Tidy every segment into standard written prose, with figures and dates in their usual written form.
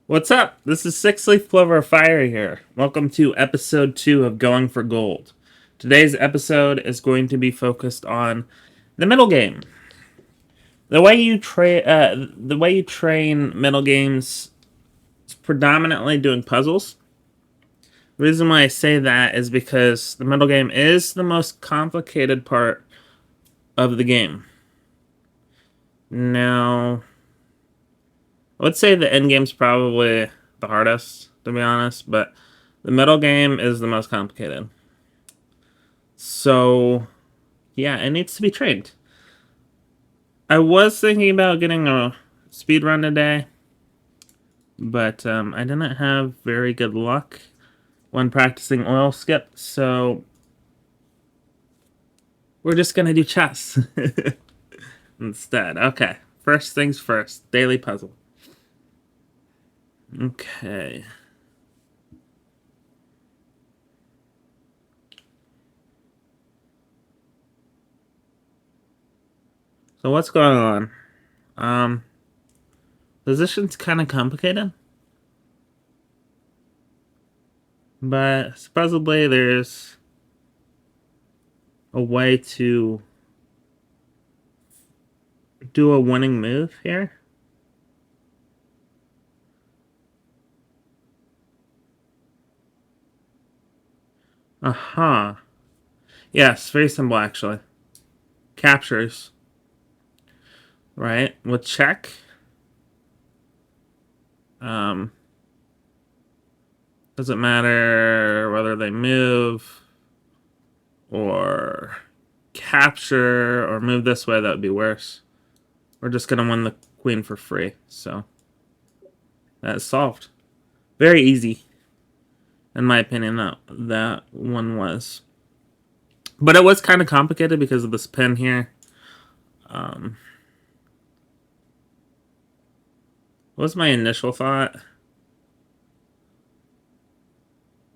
What's up? This is Six Leaf Clover of Fire here. Welcome to episode 2 of Going for Gold. Today's episode is going to be focused on the middle game. The way you train middle games is predominantly doing puzzles. The reason why I say that is because the middle game is the most complicated part of the game. Now, I would say the end game's probably the hardest, to be honest, but the middle game is the most complicated. So, yeah, it needs to be trained. I was thinking about getting a speed run today, but I didn't have very good luck when practicing oil skip, so we're just gonna do chess instead. Okay, first things first, daily puzzle. Okay. So what's going on? Position's kind of complicated, but supposedly there's a way to do a winning move here. Aha. Yes, very simple actually. Captures. Right? With check. Um doesn't matter whether they move or capture or move this way, that would be worse. We're just gonna win the queen for free, so that's solved. Very easy. In my opinion, that one was. But it was kind of complicated because of this pin here. What was my initial thought?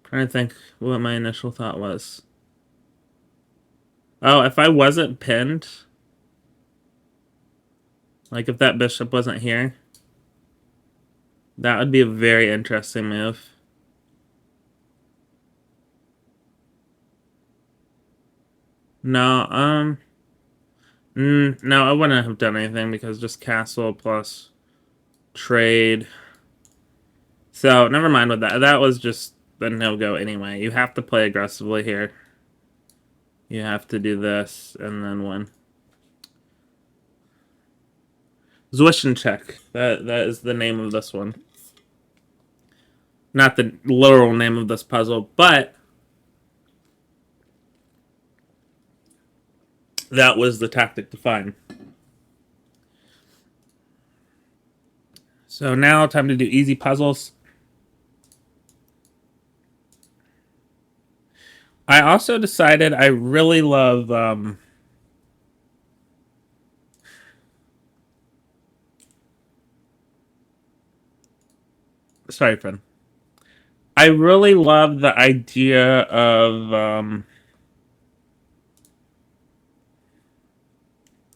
Trying to think what my initial thought was. Oh, if I wasn't pinned, like if that bishop wasn't here, that would be a very interesting move. No, no, I wouldn't have done anything because just castle plus trade. So never mind with that. That was just a no-go anyway. You have to play aggressively here. You have to do this and then win. Zwischencheck. That is the name of this one. Not the literal name of this puzzle, but that was the tactic to find. So now time to do easy puzzles. I also decided I really love sorry, friend. I really love the idea of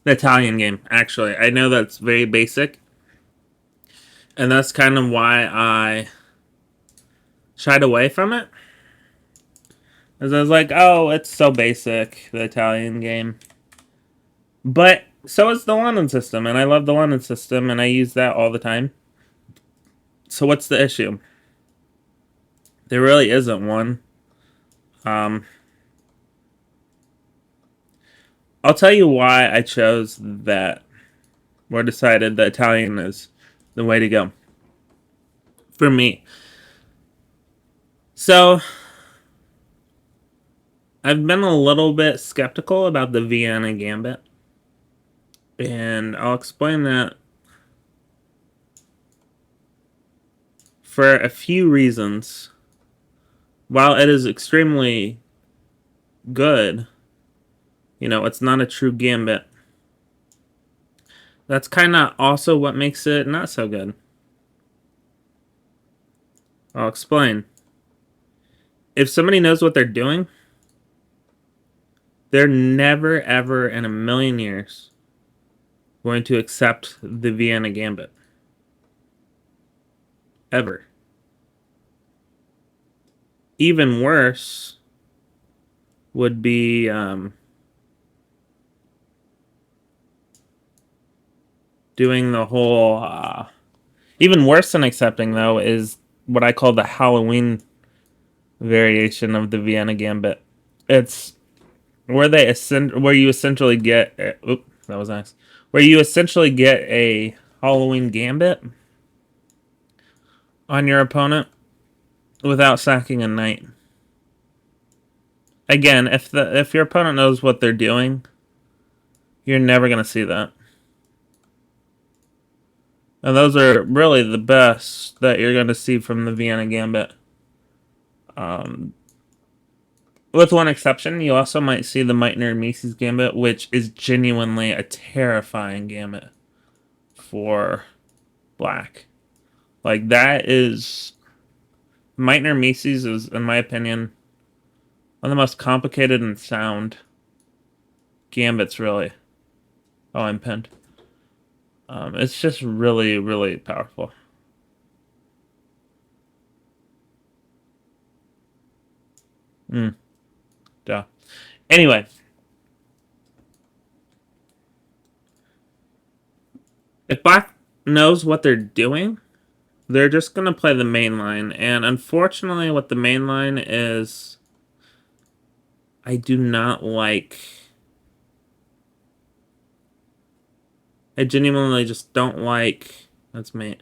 the Italian game, actually. I know that's very basic. And that's kind of why I shied away from it. As I was like, oh, it's so basic, the Italian game. But so is the London system, and I love the London system, and I use that all the time. So what's the issue? There really isn't one. I'll tell you why I chose that, or decided that Italian is the way to go. For me. So, I've been a little bit skeptical about the Vienna Gambit. And I'll explain that for a few reasons. While it is extremely good, it's not a true gambit. That's kind of also what makes it not so good. I'll explain. If somebody knows what they're doing, they're never, ever in a million years going to accept the Vienna Gambit. ever. Even worse would be doing the whole. Even worse than accepting, though, is what I call the Halloween variation of the Vienna Gambit. It's where you essentially get. Oop, that was nice. Where you essentially get a Halloween Gambit on your opponent without sacking a knight. Again, if your opponent knows what they're doing, you're never gonna see that. And those are really the best that you're gonna see from the Vienna Gambit. Um, with one exception, you also might see the Meitner and Mises Gambit, which is genuinely a terrifying gambit for black. Like that is Meitner Mises is, in my opinion, one of the most complicated and sound gambits. Really, oh, I'm pinned. It's just really, really powerful. Duh. Anyway, if black knows what they're doing, they're just gonna play the main line. And unfortunately, what the main line is, I do not like. I genuinely just don't like. That's me.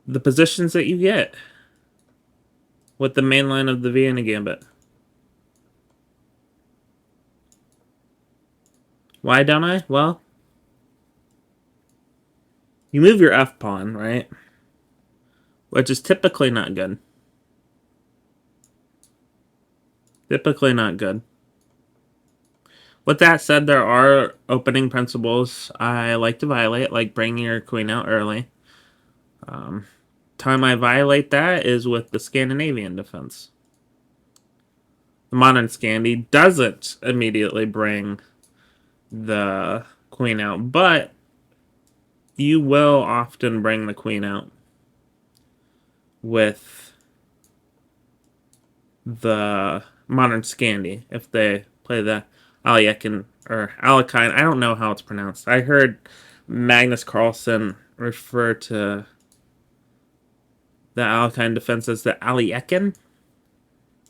The positions that you get with the main line of the Vienna Gambit. Why don't I? Well, you move your F pawn, right? Which is typically not good. Typically not good. With that said, there are opening principles I like to violate, like bringing your queen out early. Time I violate that is with the Scandinavian defense. The modern Scandi doesn't immediately bring the queen out, but you will often bring the queen out with the modern Scandi if they play the Alekhine or Alekhine. I don't know how it's pronounced. I heard Magnus Carlsen refer to the Alekhine defense as the Alekhine.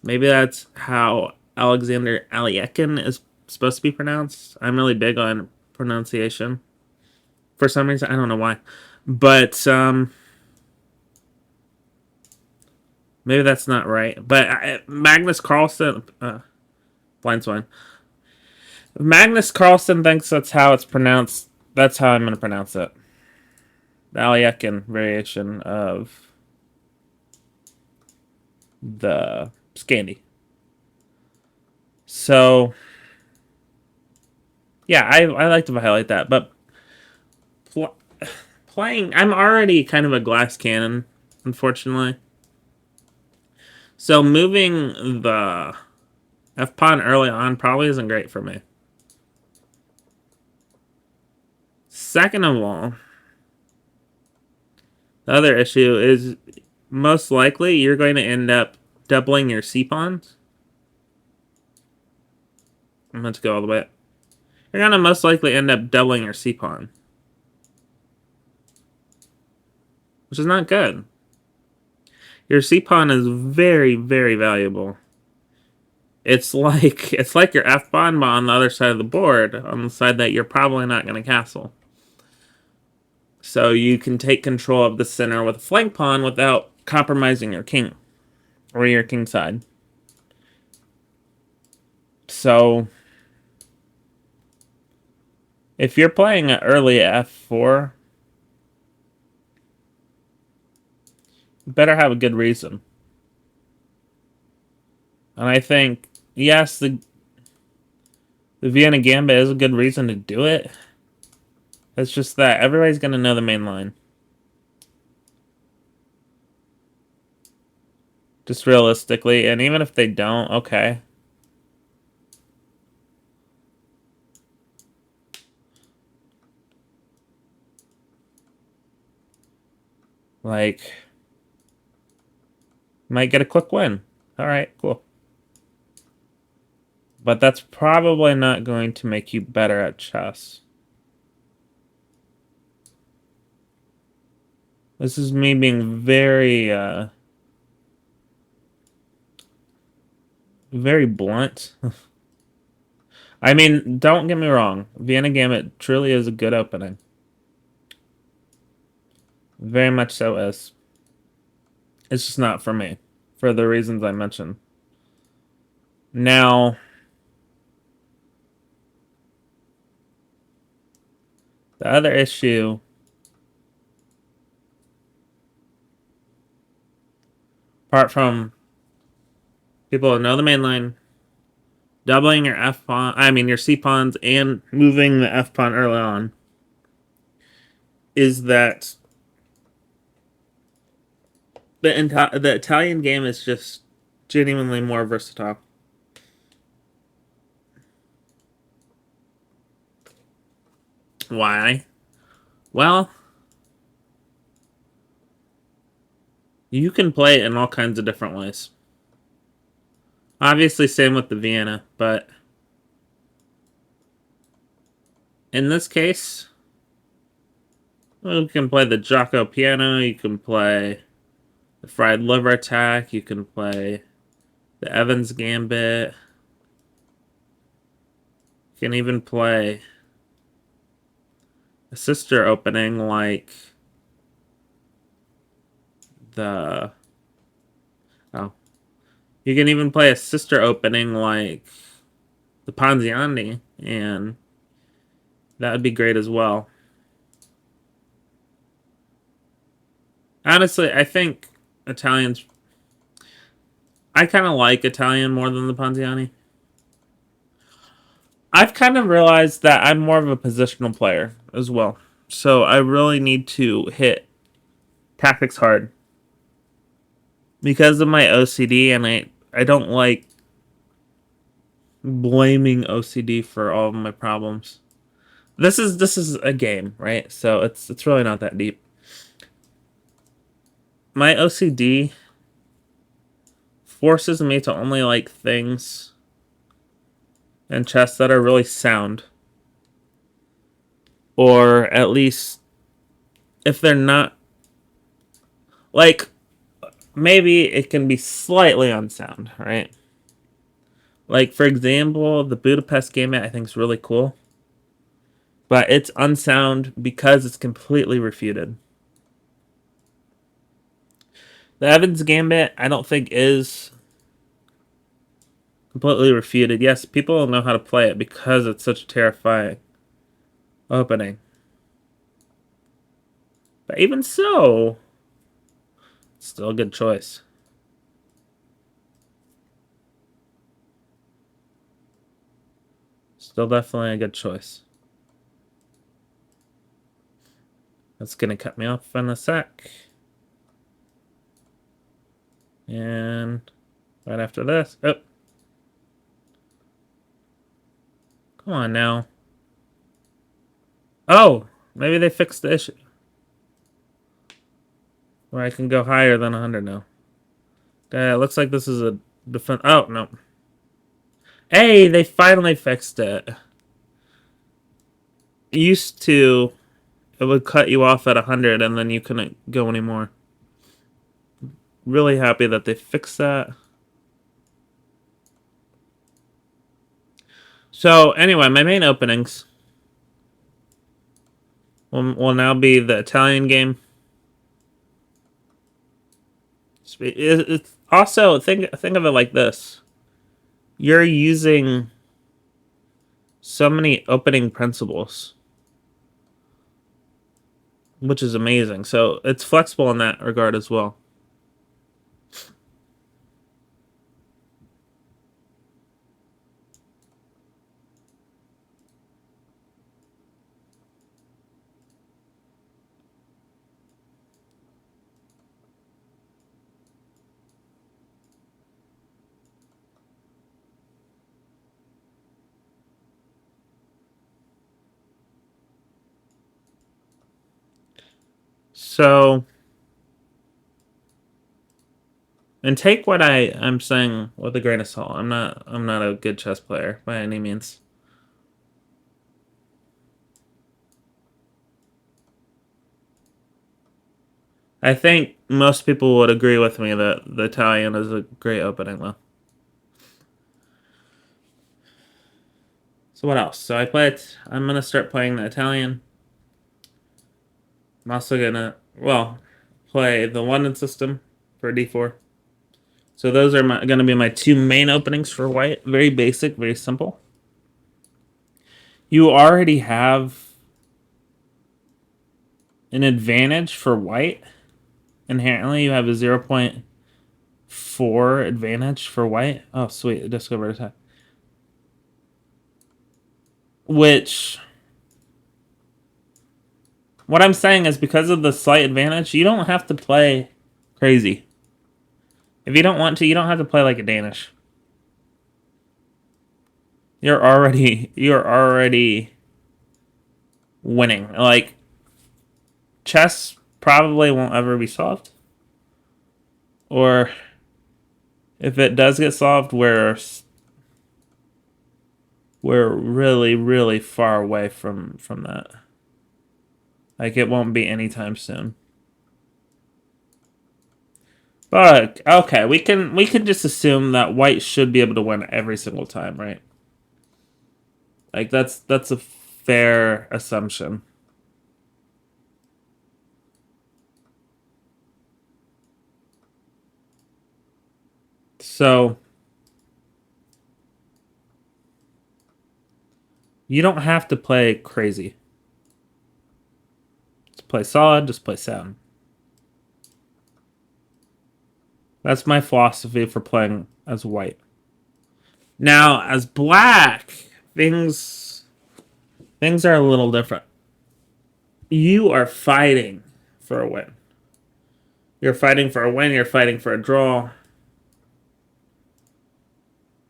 Maybe that's how Alexander Alekhine is supposed to be pronounced. I'm really big on pronunciation. For some reason, I don't know why. But maybe that's not right. But Magnus Carlsen, blind swine. If Magnus Carlsen thinks that's how it's pronounced, that's how I'm going to pronounce it. The Alekhine variation of the Scandi. So, yeah, I like to highlight that. But playing, I'm already kind of a glass cannon, unfortunately. So moving the F pawn early on probably isn't great for me. Second of all, the other issue is most likely you're going to end up doubling your C pawns. Let's go all the way up. You're going to most likely end up doubling your C pawn, which is not good. Your C pawn is very, very valuable. It's like your F pawn, but on the other side of the board, on the side that you're probably not going to castle. So you can take control of the center with a flank pawn without compromising your king or your king side. So if you're playing an early f4, you better have a good reason. And I think, yes, the Vienna Gambit is a good reason to do it. It's just that everybody's going to know the main line. Just realistically. And even if they don't, okay. Like, might get a quick win. All right, cool. But that's probably not going to make you better at chess. This is me being very blunt. I mean, don't get me wrong. Vienna Gambit truly is a good opening. Very much so is. It's just not for me. For the reasons I mentioned. Now, the other issue, apart from people who know the main line, doubling your F pawn, I mean your C pawns, and moving the F pawn early on, is that the Italian game is just genuinely more versatile. Why? Well, you can play it in all kinds of different ways. Obviously, same with the Vienna, but in this case, well, you can play the Jocko piano, you can play the fried liver attack, you can play the Evans gambit, you can even play a sister opening like the oh, you can even play a sister opening like the Ponziani, and that would be great as well. Honestly, I think Italians. I kind of like Italian more than the Ponziani. I've kind of realized that I'm more of a positional player as well. So I really need to hit tactics hard because of my OCD, and I don't like blaming OCD for all of my problems. This is a game, right? So it's really not that deep. My OCD forces me to only like things in chess that are really sound. Or at least if they're not like maybe it can be slightly unsound, right? Like for example, the Budapest game I think is really cool. But it's unsound because it's completely refuted. The Evans Gambit, I don't think is completely refuted. Yes, people know how to play it because it's such a terrifying opening. But even so, it's still a good choice. Still definitely a good choice. That's going to cut me off in a sec. And right after this. Oh. Come on now. Oh, maybe they fixed the issue. Where I can go higher than 100 now. It looks like this is a defense. Oh, no. Hey, they finally fixed it. Used to, it would cut you off at 100 and then you couldn't go anymore. Really happy that they fixed that. So, anyway, my main openings will now be the Italian game. It's also, think of it like this. You're using so many opening principles, which is amazing. So, it's flexible in that regard as well. So, And take what I'm saying with a grain of salt. I'm not a good chess player by any means. I think most people would agree with me that the Italian is a great opening though. So what else? So I'm gonna start playing the Italian. I'm also gonna play the London system for d4. So those are gonna be my two main openings for white. Very basic, very simple. You already have an advantage for white. Inherently, you have a 0.4 advantage for white. Oh, sweet. Discovered attack. Which, what I'm saying is because of the slight advantage, you don't have to play crazy. If you don't want to, you don't have to play like a Danish. You're already winning. Like, chess probably won't ever be solved. Or if it does get solved, we're really, really far away from that. Like, it won't be anytime soon. But okay, we can just assume that white should be able to win every single time, right? Like that's a fair assumption. So you don't have to play crazy. Just play solid, just play sound. That's my philosophy for playing as white. Now, as black, things are a little different. You are fighting for a win. You're fighting for a win, you're fighting for a draw.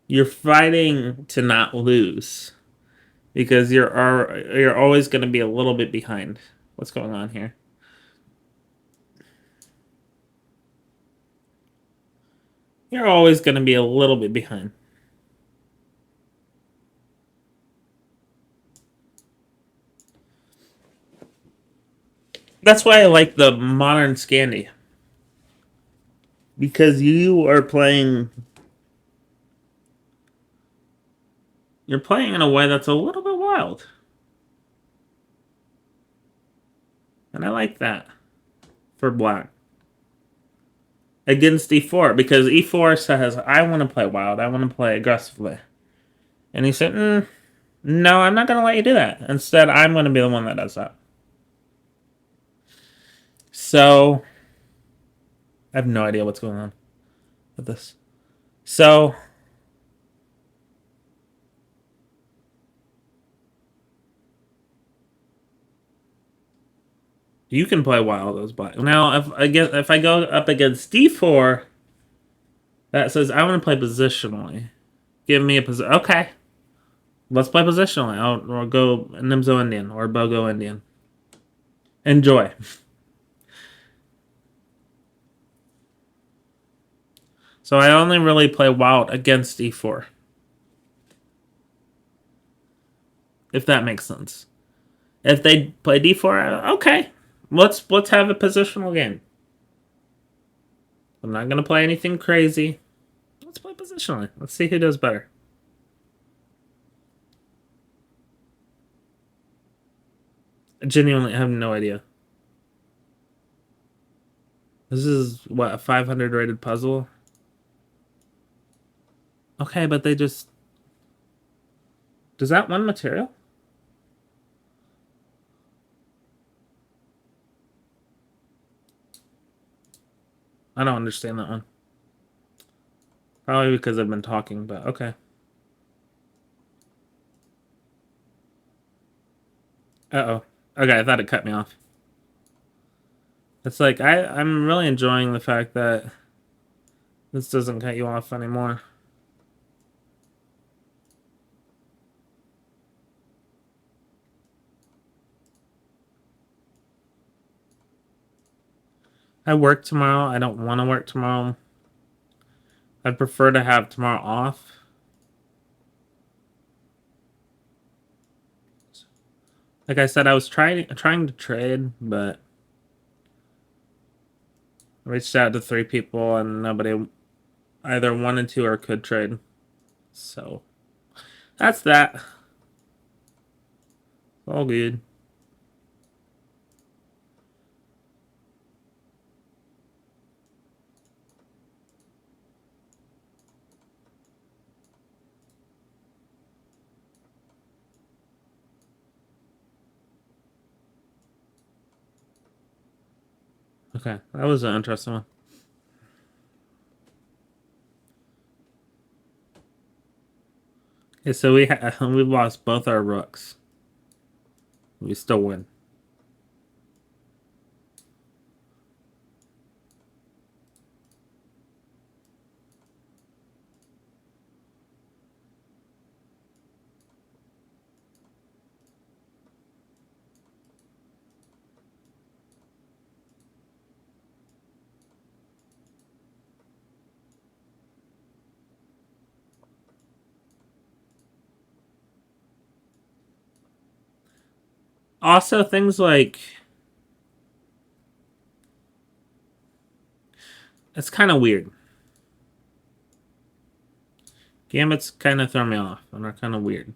You're fighting to not lose because you're always going to be a little bit behind. What's going on here? You're always going to be a little bit behind. That's why I like the modern Scandi. Because you're playing in a way that's a little bit wild. And I like that for black. Against e4, because e4 says, I want to play wild, I want to play aggressively. And he said, no, I'm not going to let you do that. Instead, I'm going to be the one that does that. So, I have no idea what's going on with this. So, you can play wild as black. Now, if I go up against d4, that says I want to play positionally. Give me a position. Okay, let's play positionally. I'll go Nimzo Indian or Bogo Indian. Enjoy. So I only really play wild against e4. If that makes sense. If they play d4, okay. Let's have a positional game. I'm not gonna play anything crazy. Let's play positionally. Let's see who does better. I genuinely have no idea. This is what, a 500 rated puzzle? Okay, but they just... Does that one material? I don't understand that one. Probably because I've been talking, but okay. Uh-oh. Okay, I thought it cut me off. It's like, I'm really enjoying the fact that this doesn't cut you off anymore. I work tomorrow. I don't want to work tomorrow. I'd prefer to have tomorrow off. Like I said, I was trying to trade, but I reached out to 3 people and nobody either wanted to or could trade. So that's that. All good. Okay, that was an interesting one. Okay, so we lost both our rooks. We still win. Also, things like it's kind of weird. Gambits kind of throw me off and are kind of weird.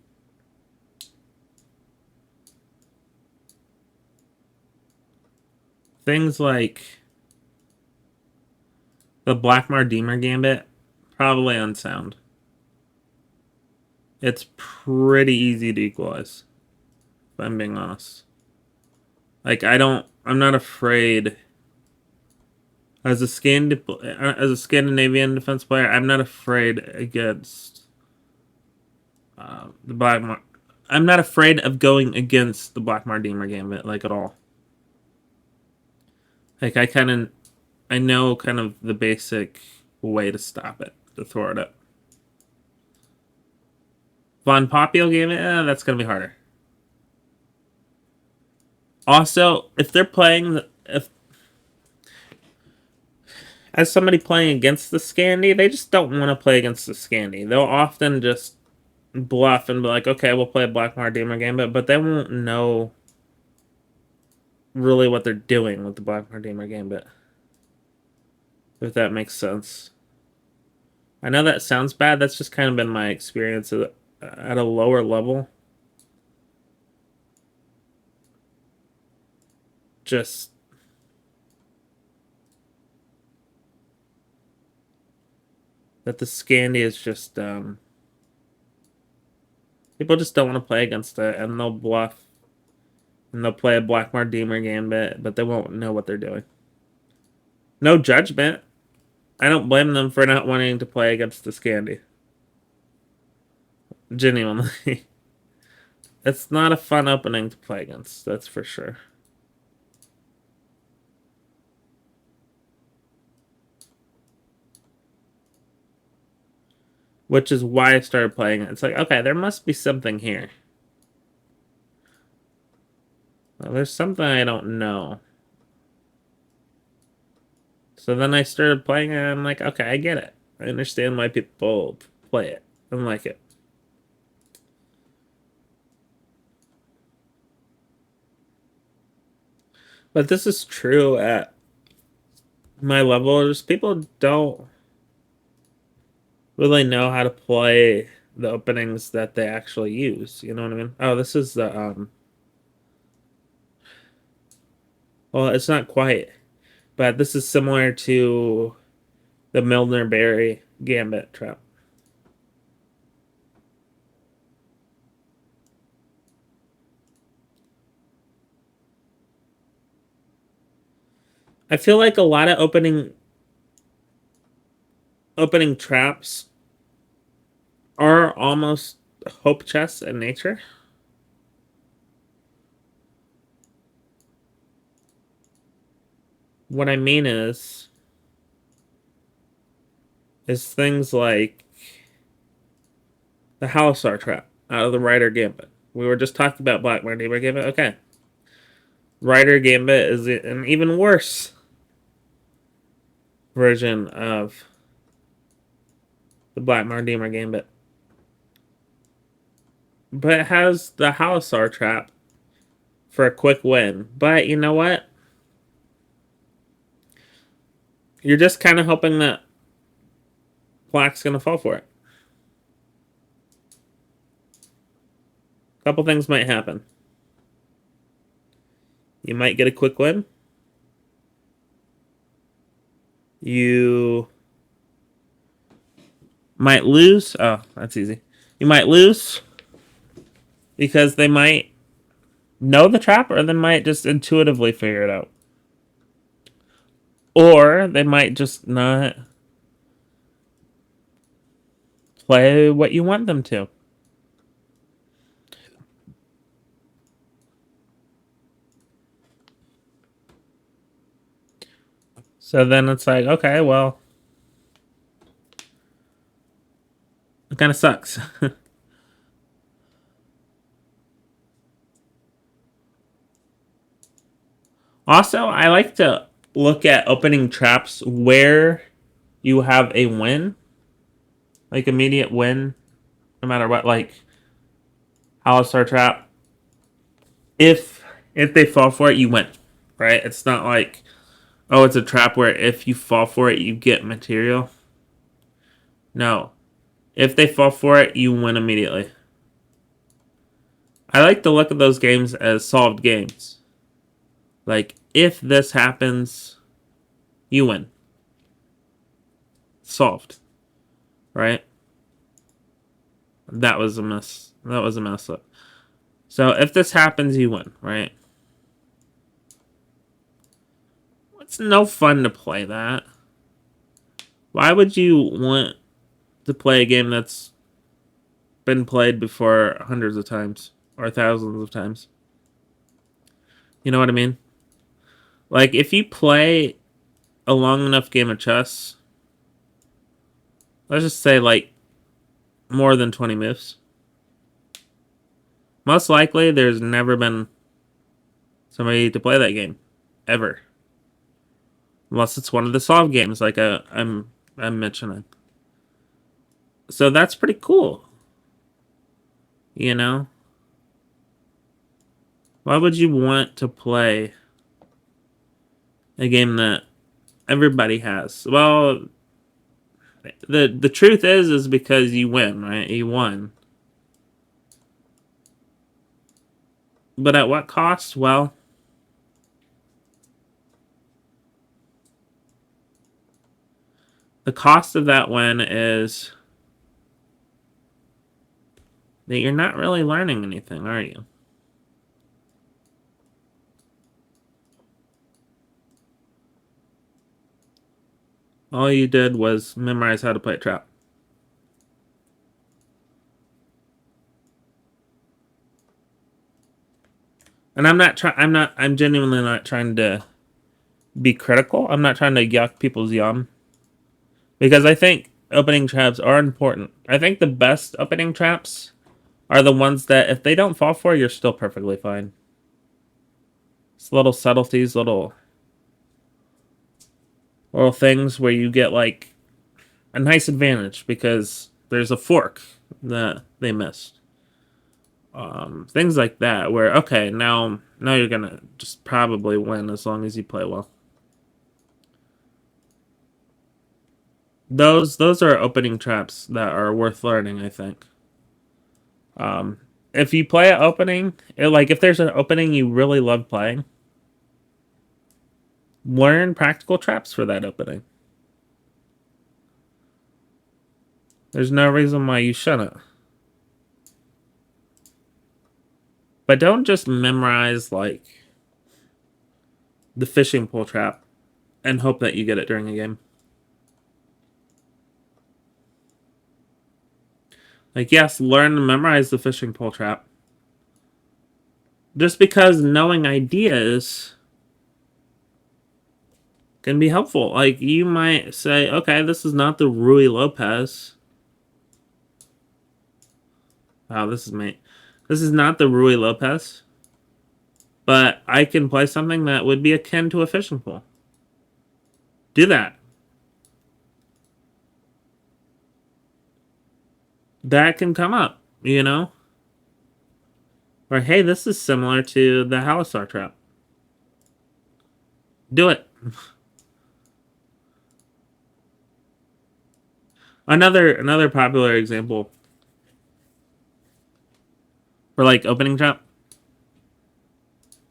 Things like the Blackmar Deemer Gambit, probably unsound. It's pretty easy to equalize, if I'm being honest. Like I'm not afraid as a Scandinavian defense player. I'm not afraid against the Blackmar. I'm not afraid of going against the Blackmar Deemer Gambit like at all. Like I know kind of the basic way to stop it, to throw it up. Von Popio Gambit, that's gonna be harder. Also, if they're playing, if as somebody playing against the Scandi, they just don't want to play against the Scandi. They'll often just bluff and be like, okay, we'll play a Blackmar Deemer Gambit, but they won't know really what they're doing with the Blackmar Deemer Gambit. If that makes sense. I know that sounds bad. That's just kind of been my experience at a lower level. Just that the Scandi is just people just don't want to play against it, and they'll bluff and they'll play a Blackmar Deemer Gambit, but they won't know what they're doing. No judgment. I don't blame them for not wanting to play against the Scandi. Genuinely. It's not a fun opening to play against, that's for sure. Which is why I started playing it. It's like, okay, there must be something here. Well, there's something I don't know. So then I started playing it, and I'm like, okay, I get it. I understand why people play it and like it. But this is true at my level. Just people don't really know how to play the openings that they actually use. You know what I mean? Oh, this is the well, it's not quite, but this is similar to the Milner Berry Gambit trap. I feel like a lot of opening traps are almost hope chests in nature. What I mean is things like the Halasar trap out of the Rider Gambit. We were just talking about Blackmar Deemer Gambit. Okay. Rider Gambit is an even worse version of the Black Mardemer game, but it has the Halasar trap for a quick win. But you know what? You're just kind of hoping that Black's gonna fall for it. A couple things might happen. You might get a quick win. You might lose. Oh, that's easy. You might lose because they might know the trap, or they might just intuitively figure it out. Or they might just not play what you want them to. So then it's like, okay, well, it kind of sucks. Also, I like to look at opening traps where you have a win, like immediate win, no matter what, like Alistar trap. If they fall for it, you win, right? It's not like, oh, it's a trap where if you fall for it, you get material. No, if they fall for it, you win immediately. I like to look at those games as solved games. Like, if this happens, you win. Solved. Right? That was a mess. That was a mess up. So, if this happens, you win, right? It's no fun to play that. Why would you want to play a game that's been played before hundreds of times? Or thousands of times? You know what I mean? Like, if you play a long enough game of chess, let's just say, like, more than 20 moves. Most likely, there's never been somebody to play that game. Ever. Unless it's one of the solved games, like I'm mentioning. So that's pretty cool. You know? Why would you want to play a game that everybody has? Well, the truth is because you win, right? You won. But at what cost? Well, the cost of that win is that you're not really learning anything, are you? All you did was memorize how to play a trap. And I'm genuinely not trying to be critical. I'm not trying to yuck people's yum. Because I think opening traps are important. I think the best opening traps are the ones that if they don't fall for, you're still perfectly fine. It's little subtleties, little things where you get like a nice advantage because there's a fork that they missed. Things like that where okay, now you're gonna just probably win as long as you play well. Those are opening traps that are worth learning, I think. If you play an opening, like if there's an opening you really love playing, learn practical traps for that opening. There's no reason why you shouldn't. But don't just memorize like the fishing pole trap and hope that you get it during a game. Like yes, learn and memorize the fishing pole trap. Just because knowing ideas can be helpful. Like you might say, okay, this is not the Rui Lopez. Wow, this is me. This is not the Rui Lopez. But I can play something that would be akin to a fishing pole. Do that. that can come up, you know? Or, hey, this is similar to the Halisar trap. Do it. Another popular example for like opening trap,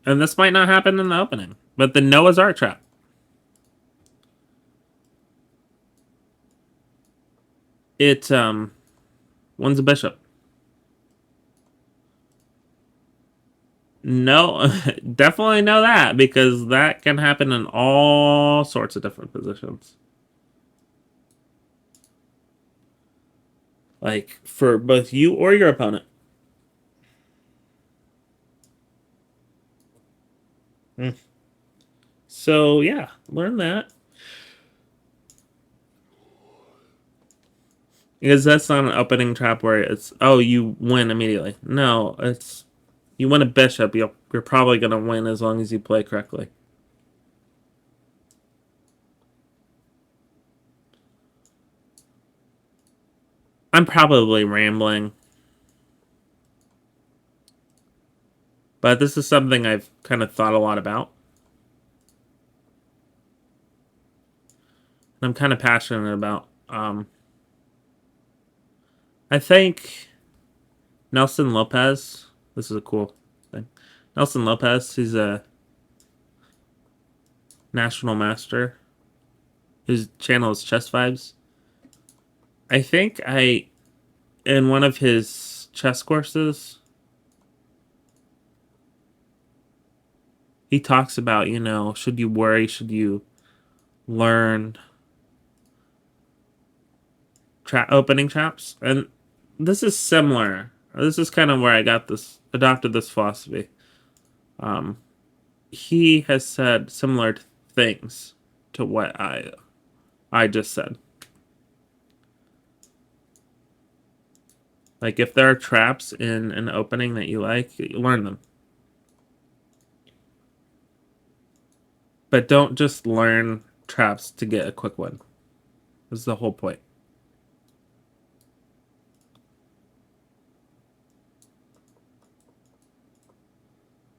and this might not happen in the opening, but the Noah's Ark trap. It wins a bishop. No, definitely know that because that can happen in all sorts of different positions. Like for both you or your opponent. Mm. So yeah, learn that. Because that's not an opening trap where it's, oh, you win immediately. No, it's, you win a bishop, you're probably going to win as long as you play correctly. I'm probably rambling. But this is something I've kind of thought a lot about. And I'm kind of passionate about. I think Nelson Lopez, this is a cool thing. Nelson Lopez, he's a national master. His channel is Chess Vibes. I think in one of his chess courses, he talks about, should you worry, should you learn opening traps? And this is similar. This is kind of where I adopted this philosophy. Um, he has said similar things to what I just said. Like if there are traps in an opening that you like, learn them. But don't just learn traps to get a quick win. That's the whole point.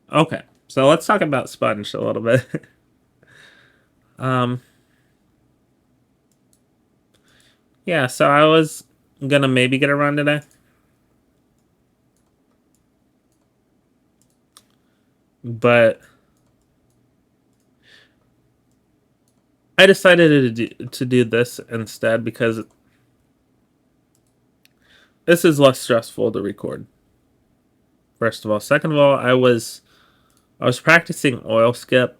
Okay, so let's talk about Sponge a little bit. um, yeah, so I was gonna maybe get a run today. But I decided to do this instead because this is less stressful to record. First of all, second of all, I was practicing oil skip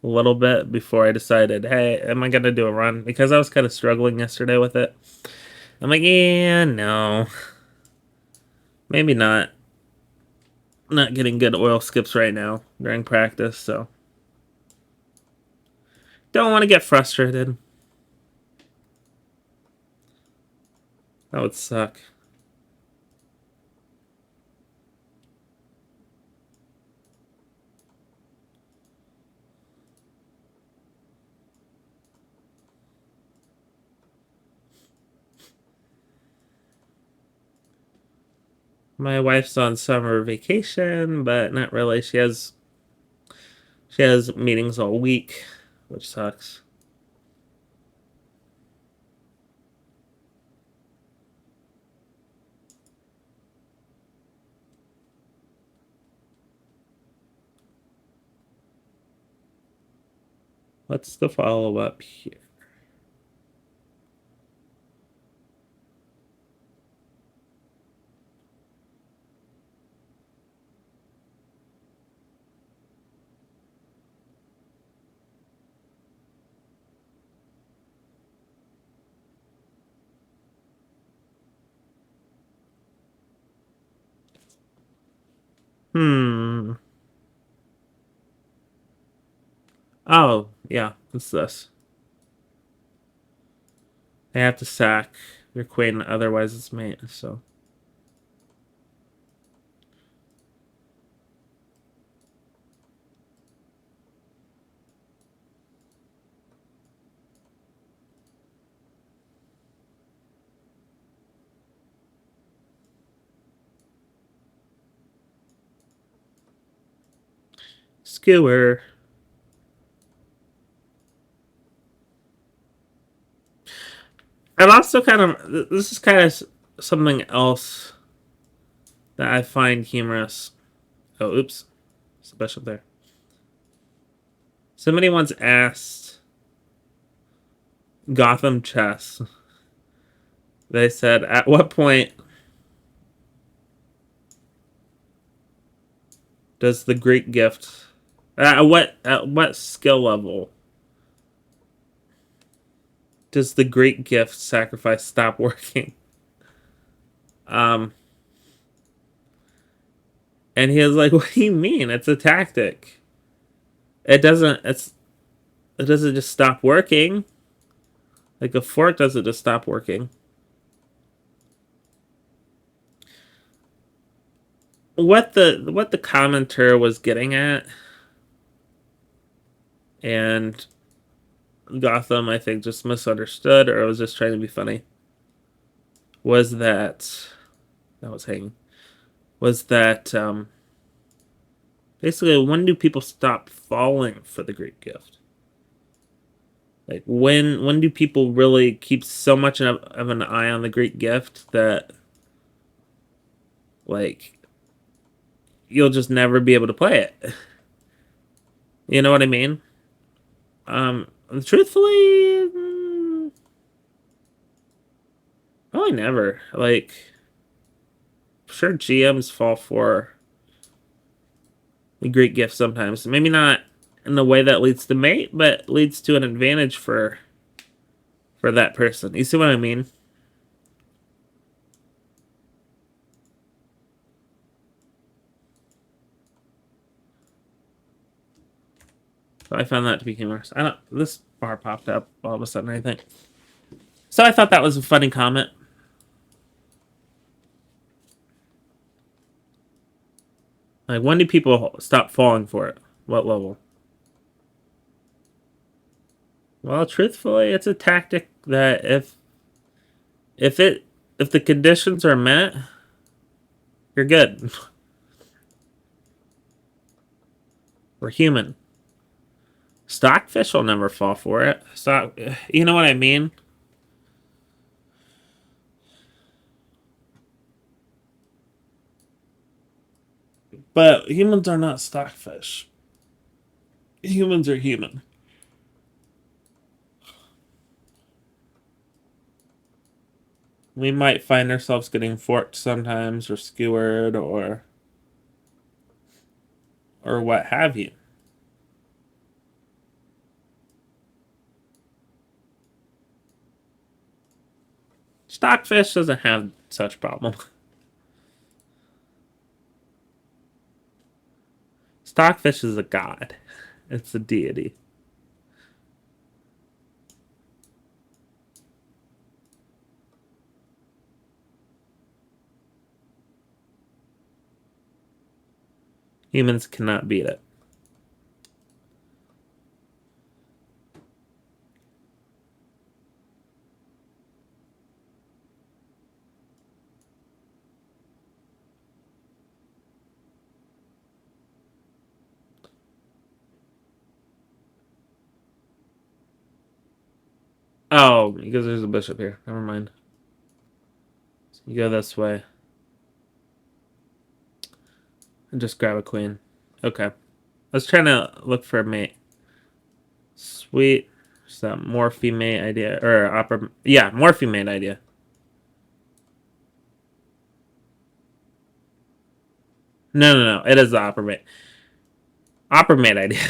a little bit before I decided, hey, am I gonna do a run? Because I was kind of struggling yesterday with it. I'm like, yeah, no, maybe not. Not getting good oil skips right now during practice, so don't want to get frustrated. That would suck. My wife's on summer vacation, but not really. She has meetings all week, which sucks. What's the follow up here? Hmm. Oh, yeah, it's this. They have to sack your queen, otherwise it's mate, so. skewer. I'm also kind of. This is kind of something else that I find humorous. Oh, oops. Special there. Somebody once asked Gotham Chess. They said, at what point does the Greek gift. At what skill level does the great gift sacrifice stop working? Um, and he was like, "What do you mean? It's a tactic. It doesn't. It doesn't just stop working. Like a fork doesn't just stop working." What the commenter was getting at, and Gotham, I think, just misunderstood or was just trying to be funny. Was that was hanging? Was that basically when do people stop falling for the great gift? Like when do people really keep so much of an eye on the great gift that like you'll just never be able to play it? You know what I mean? Truthfully, probably never. Like, sure, GMs fall for the great gift sometimes. Maybe not in the way that leads to mate, but leads to an advantage for that person. You see what I mean? So I found that to be humorous. I don't. This bar popped up all of a sudden, I think. So I thought that was a funny comment. Like, when do people stop falling for it? What level? Well, truthfully, it's a tactic that if it if the conditions are met, you're good. We're human. Stockfish will never fall for it. You know what I mean? But humans are not stockfish. Humans are human. We might find ourselves getting forked sometimes, or skewered, or what have you. Stockfish doesn't have such problem. Stockfish is a god. It's a deity. Humans cannot beat it. Oh, because there's a bishop here. Never mind. So you go this way. And just grab a queen. Okay. I was trying to look for a mate. Sweet. Is that Morphe mate idea? Or opera... Yeah, Morphe mate idea. No, no, no. It is the opera mate. Opera mate idea.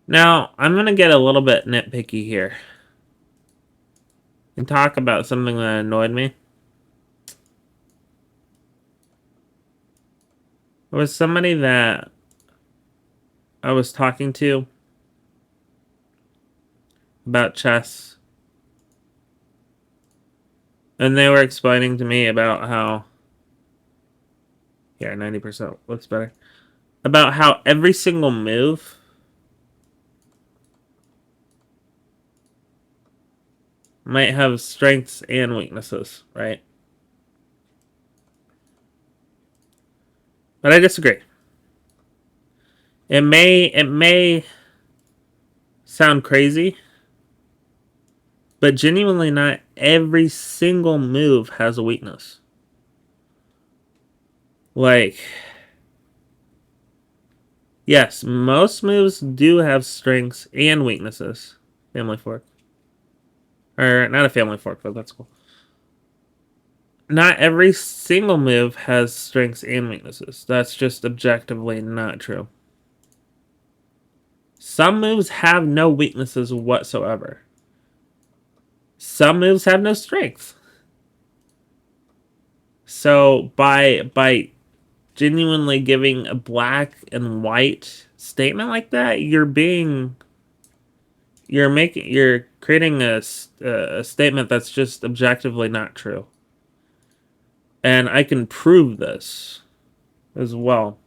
Now, I'm going to get a little bit nitpicky here. And talk about something that annoyed me. There was somebody that I was talking to about chess. And they were explaining to me about how Here, 90% looks better. About how every single move might have strengths and weaknesses, right? But I disagree. It may sound crazy, but genuinely not every single move has a weakness. Like, yes, most moves do have strengths and weaknesses. Family fork. Or not a family fork, but that's cool. Not every single move has strengths and weaknesses. That's just objectively not true. Some moves have no weaknesses whatsoever. Some moves have no strengths. So by genuinely giving a black and white statement like that, you're creating a statement that's just objectively not true. And I can prove this as well.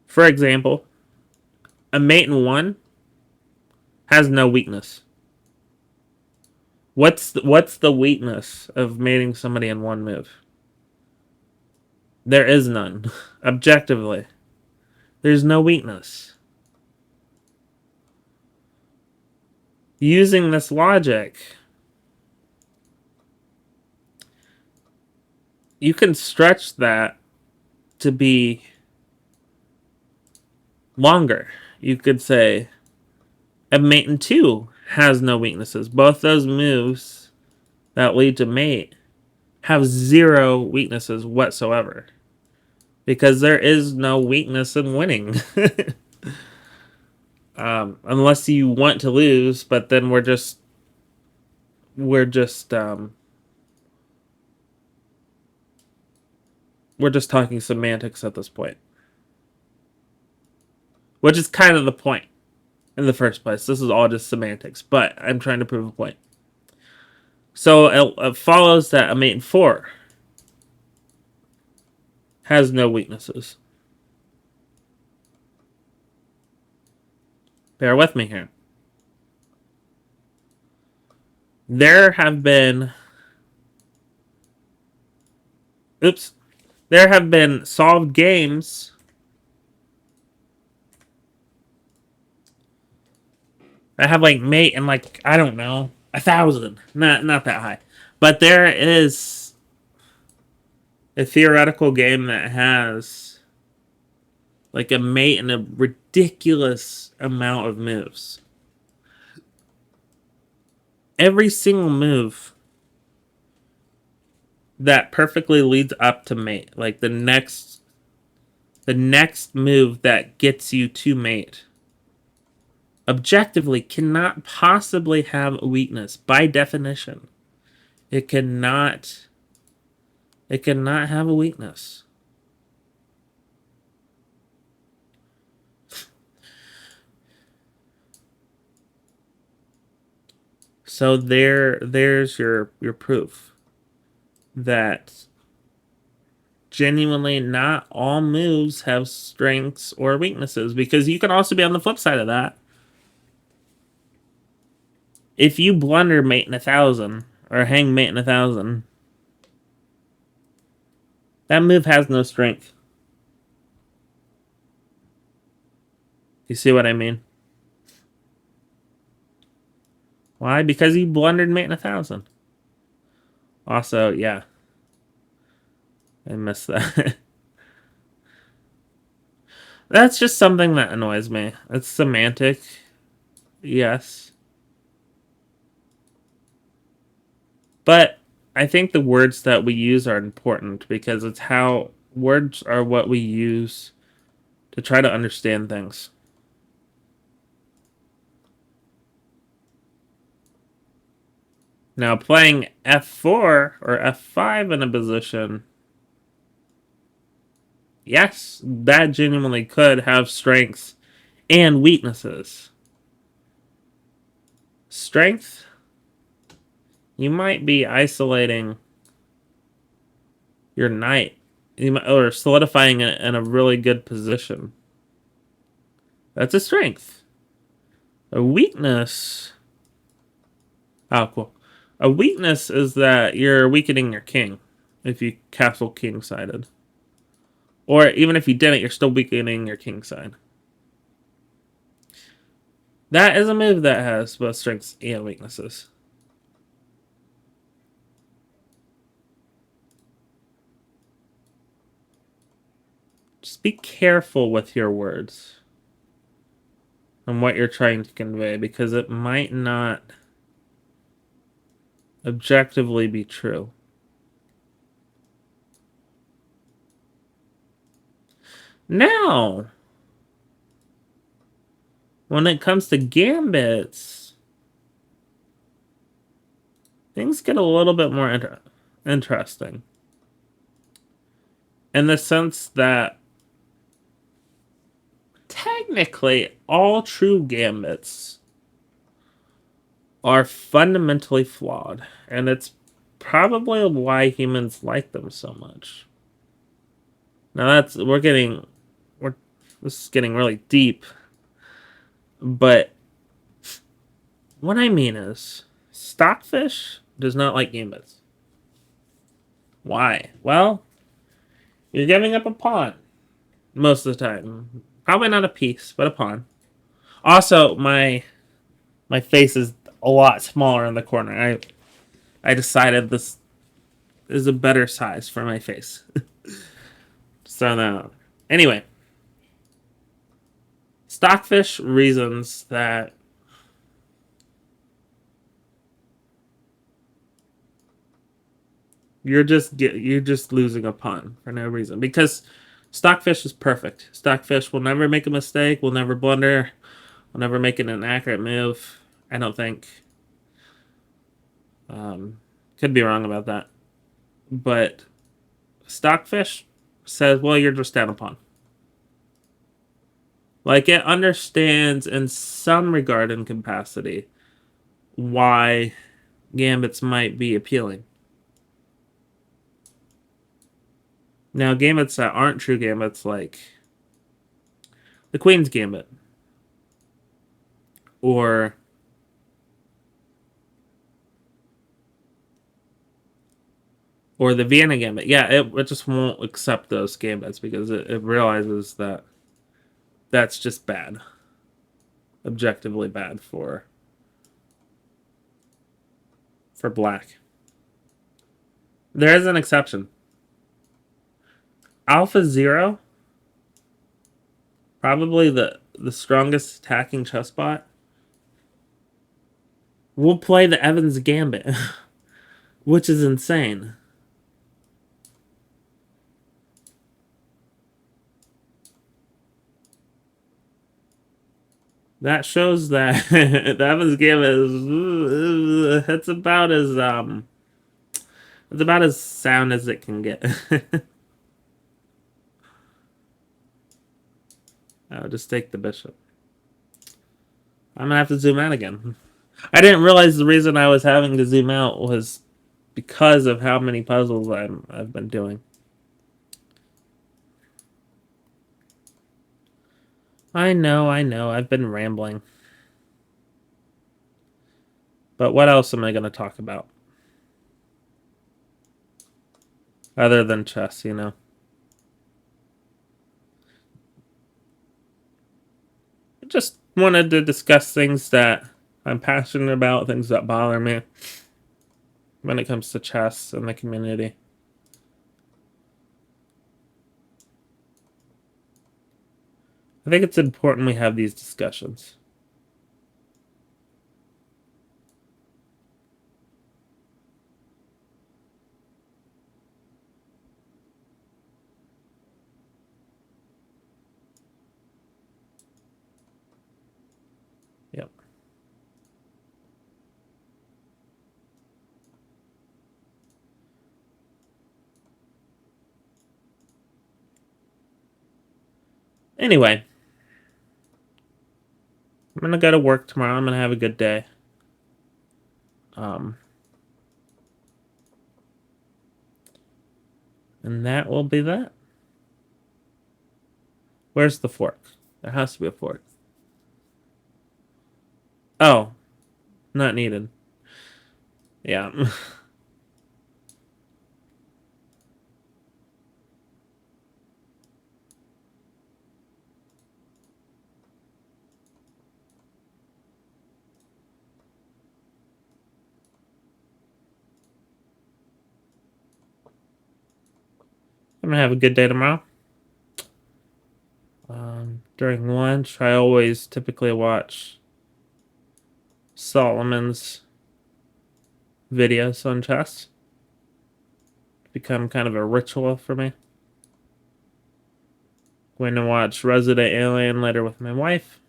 For example, a mate in one has no weakness. What's the weakness of mating somebody in one move? There is none. Objectively, there's no weakness. Using this logic, you can stretch that to be longer. You could say a mate in two has no weaknesses. Both those moves that lead to mate have zero weaknesses whatsoever. Because there is no weakness in winning. Unless you want to lose, but then we're just talking semantics at this point. Which is kind of the point in the first place. This is all just semantics, but I'm trying to prove a point. So it follows that a mate in four has no weaknesses. Bear with me here. There have been solved games that have like mate and like I don't know 1,000, not that high, but there is a theoretical game that has like a mate and a ridiculous amount of moves. Every single move that perfectly leads up to mate, like the next move that gets you to mate, objectively cannot possibly have a weakness by definition. It cannot have a weakness. So there's your proof that genuinely not all moves have strengths or weaknesses, because you can also be on the flip side of that. If you blunder mate in 1,000 or hang mate in 1,000, that move has no strength. You see what I mean? Why? Because you blundered mate in 1,000. Also, yeah, I missed that. That's just something that annoys me. It's semantic, yes. But I think the words that we use are important because it's how words are what we use to try to understand things. Now, playing f4 or f5 in a position, yes, that genuinely could have strengths and weaknesses. Strength, you might be isolating your knight, or solidifying it in a really good position. That's a strength. A weakness. Oh, cool. A weakness is that you're weakening your king if you castle king sided. Or even if you didn't, you're still weakening your king side. That is a move that has both strengths and weaknesses. Just be careful with your words and what you're trying to convey, because it might not objectively be true. Now, when it comes to gambits, things get a little bit more interesting. In the sense that technically all true gambits are fundamentally flawed, and it's probably why humans like them so much. Now this is getting really deep, but what I mean is, stockfish does not like gambits. Why? Well, you're giving up a pawn most of the time. Probably not a piece, but a pawn. Also, my face is a lot smaller in the corner. I decided this is a better size for my face. So now, anyway, stockfish reasons that you're just losing a pawn for no reason, because stockfish is perfect. Stockfish will never make a mistake, will never blunder, will never make an inaccurate move. I don't think. Could be wrong about that, but stockfish says, "Well, you're just down a pawn." Like, it understands in some regard and capacity why gambits might be appealing. Now, gambits that aren't true gambits, like the Queen's Gambit, or the Vienna Gambit, yeah, it just won't accept those gambits because it realizes that that's just bad. Objectively bad for black. There is an exception. Alpha Zero, probably the strongest attacking chess bot, will play the Evans Gambit, which is insane. That shows that the Evans Gambit is it's about as sound as it can get. I'll just take the bishop. I'm gonna have to zoom out again. I didn't realize the reason I was having to zoom out was because of how many puzzles I've been doing. I know, I've been rambling. But what else am I going to talk about? Other than chess, you know? I just wanted to discuss things that I'm passionate about, things that bother me when it comes to chess and the community. I think it's important we have these discussions. Yep. Anyway, I'm going to go to work tomorrow. I'm going to have a good day. And that will be that. Where's the fork? There has to be a fork. Oh, not needed. Yeah. I'm gonna have a good day tomorrow. During lunch, I always typically watch Solomon's videos on chess. Become kind of a ritual for me. Going to watch Resident Alien later with my wife.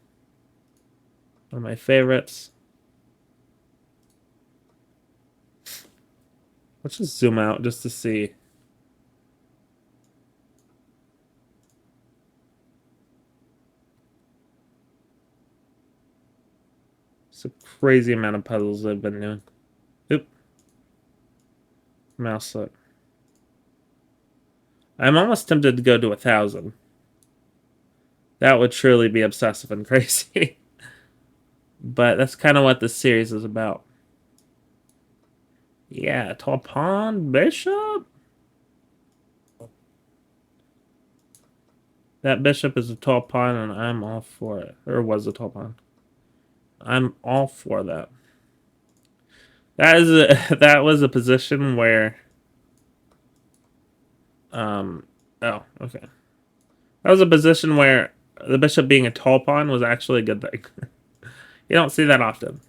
One of my favorites. Let's just zoom out just to see. It's a crazy amount of puzzles I've been doing. Oop. Mouse slip. I'm almost tempted to go to 1,000. That would truly be obsessive and crazy. But that's kind of what this series is about. Yeah, tall pawn, bishop. That bishop is a tall pawn, and I'm all for it. Or was a tall pawn. I'm all for that. That was a position where oh, okay. That was a position where the bishop being a tall pawn was actually a good thing. You don't see that often.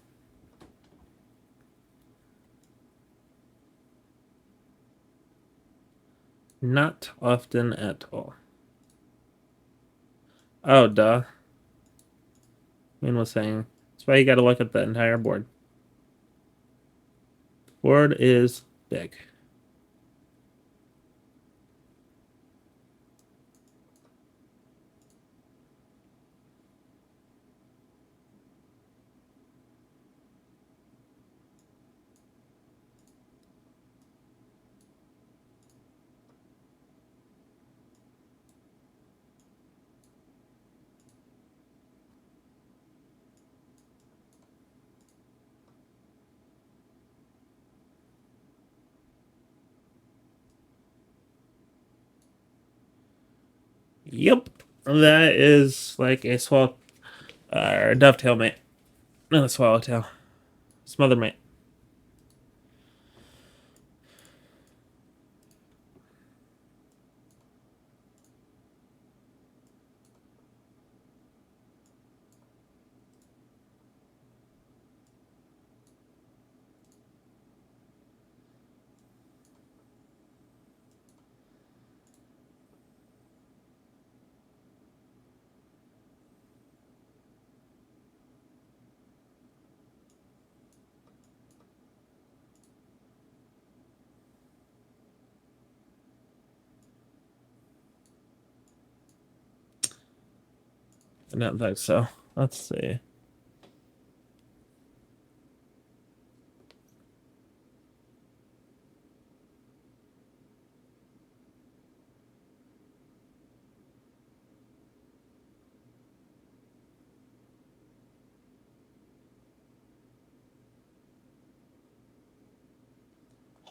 Not often at all. Oh, duh. Min was saying. That's why you gotta look at the entire board. Board is big. Yep. That is like a swallow or dovetail mate. Not a swallowtail. Smother mate. I don't think so. Let's see.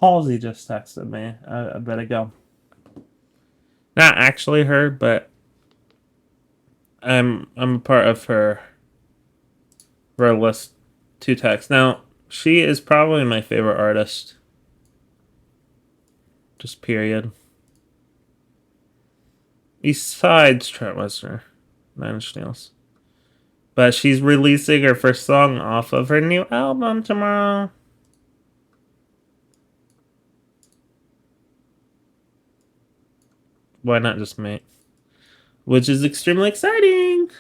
Halsey just texted me. I better go. Not actually her, but I'm a part of her list to text. Now, she is probably my favorite artist. Just period. Besides Trent Reznor, Nine Inch Nails. But she's releasing her first song off of her new album tomorrow. Why not just me? Which is extremely exciting.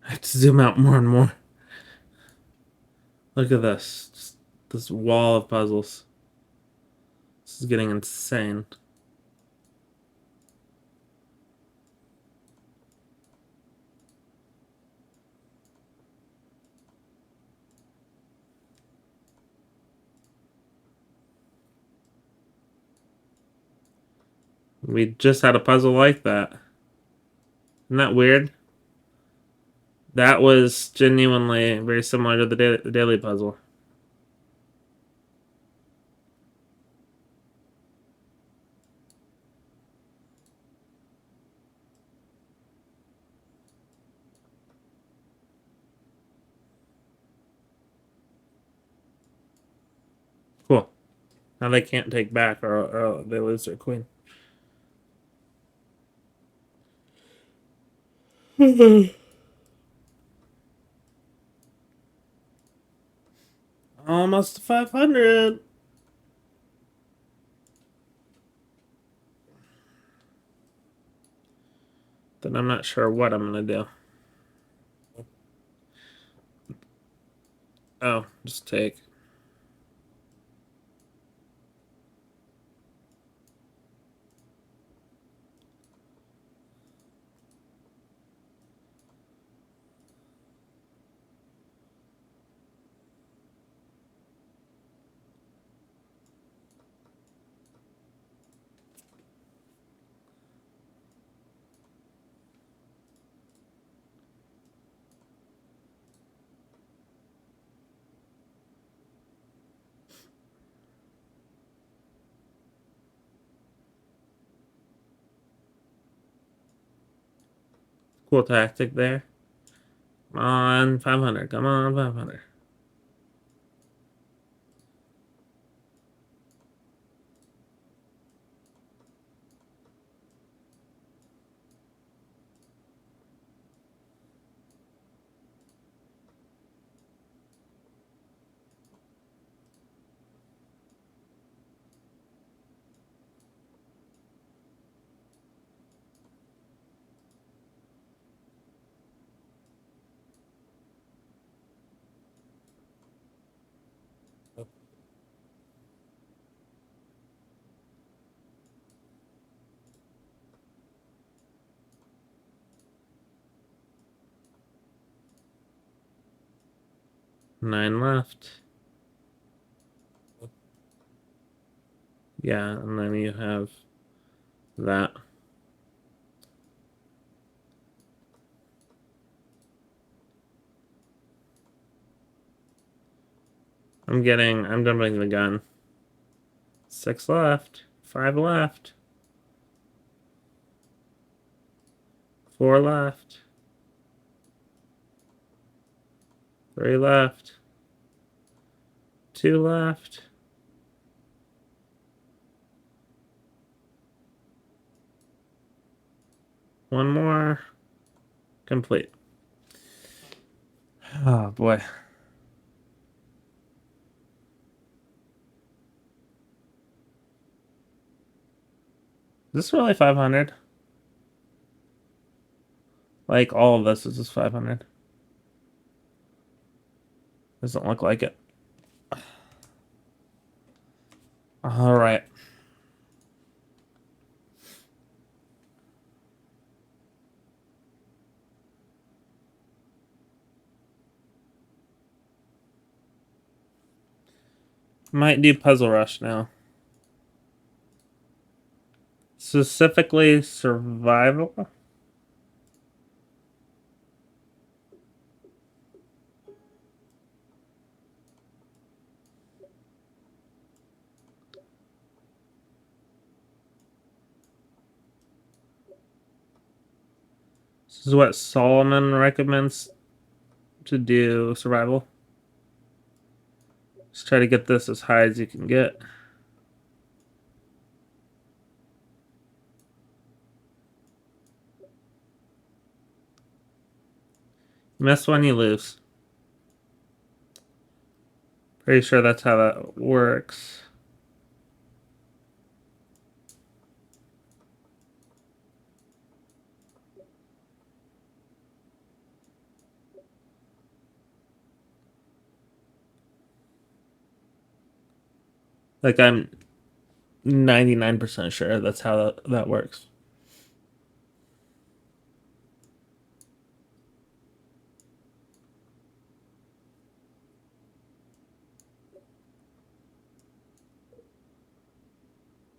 I have to zoom out more and more. Look at this. Just this wall of puzzles. This is getting insane. We just had a puzzle like that. Isn't that weird? That was genuinely very similar to the daily puzzle. Cool. Now they can't take back or they lose their queen. Almost 500. Then I'm not sure what I'm going to do. Oh, just take. Cool tactic there. Come on, 500. Come on, 500. Nine left. Yeah, and then you have that. I'm jumping the gun. 6 left. 5 left. 4 left. 3 left. 2 left. One more. Complete. Oh boy. Is this really 500? Like all of this is just 500. Doesn't look like it. All right. Might do Puzzle Rush now. Specifically survival. This is what Solomon recommends to do survival. Just try to get this as high as you can get. Miss one, you lose. Pretty sure that's how that works. Like I'm 99% sure that's how that works.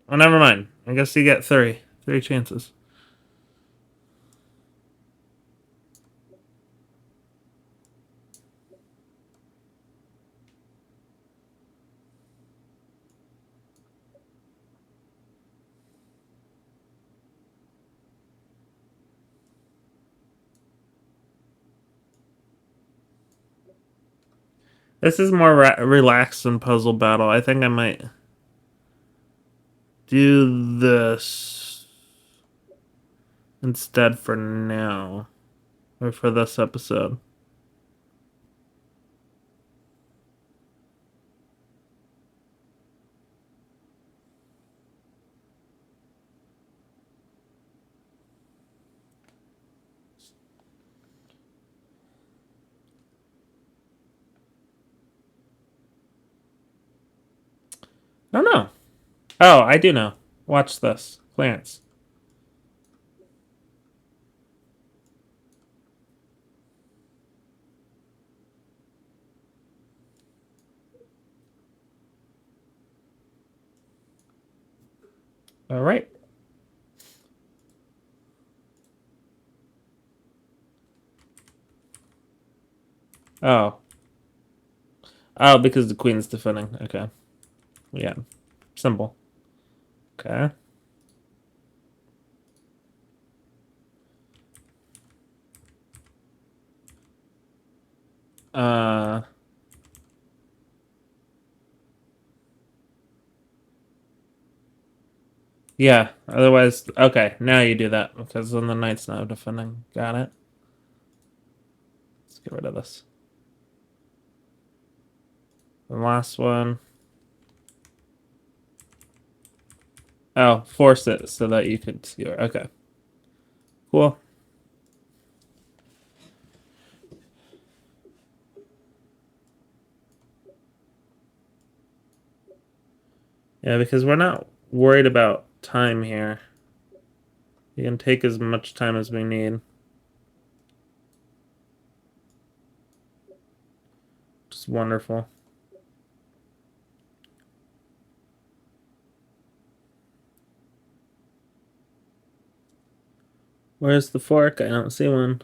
Oh, never mind. I guess you get three. Three chances. This is more relaxed than Puzzle Battle. I think I might do this instead for now. Or for this episode. I don't know. Oh, I do know. Watch this. Clarence. All right. Oh. Oh, because the queen's defending. Okay. Yeah. Simple. Okay. Uh. Yeah. Otherwise, okay. Now you do that because then the knight's now defending. Got it. Let's get rid of this. The last one. Oh, force it so that you could skewer. Okay. Cool. Yeah, because we're not worried about time here. We can take as much time as we need. Just wonderful. Where's the fork? I don't see one.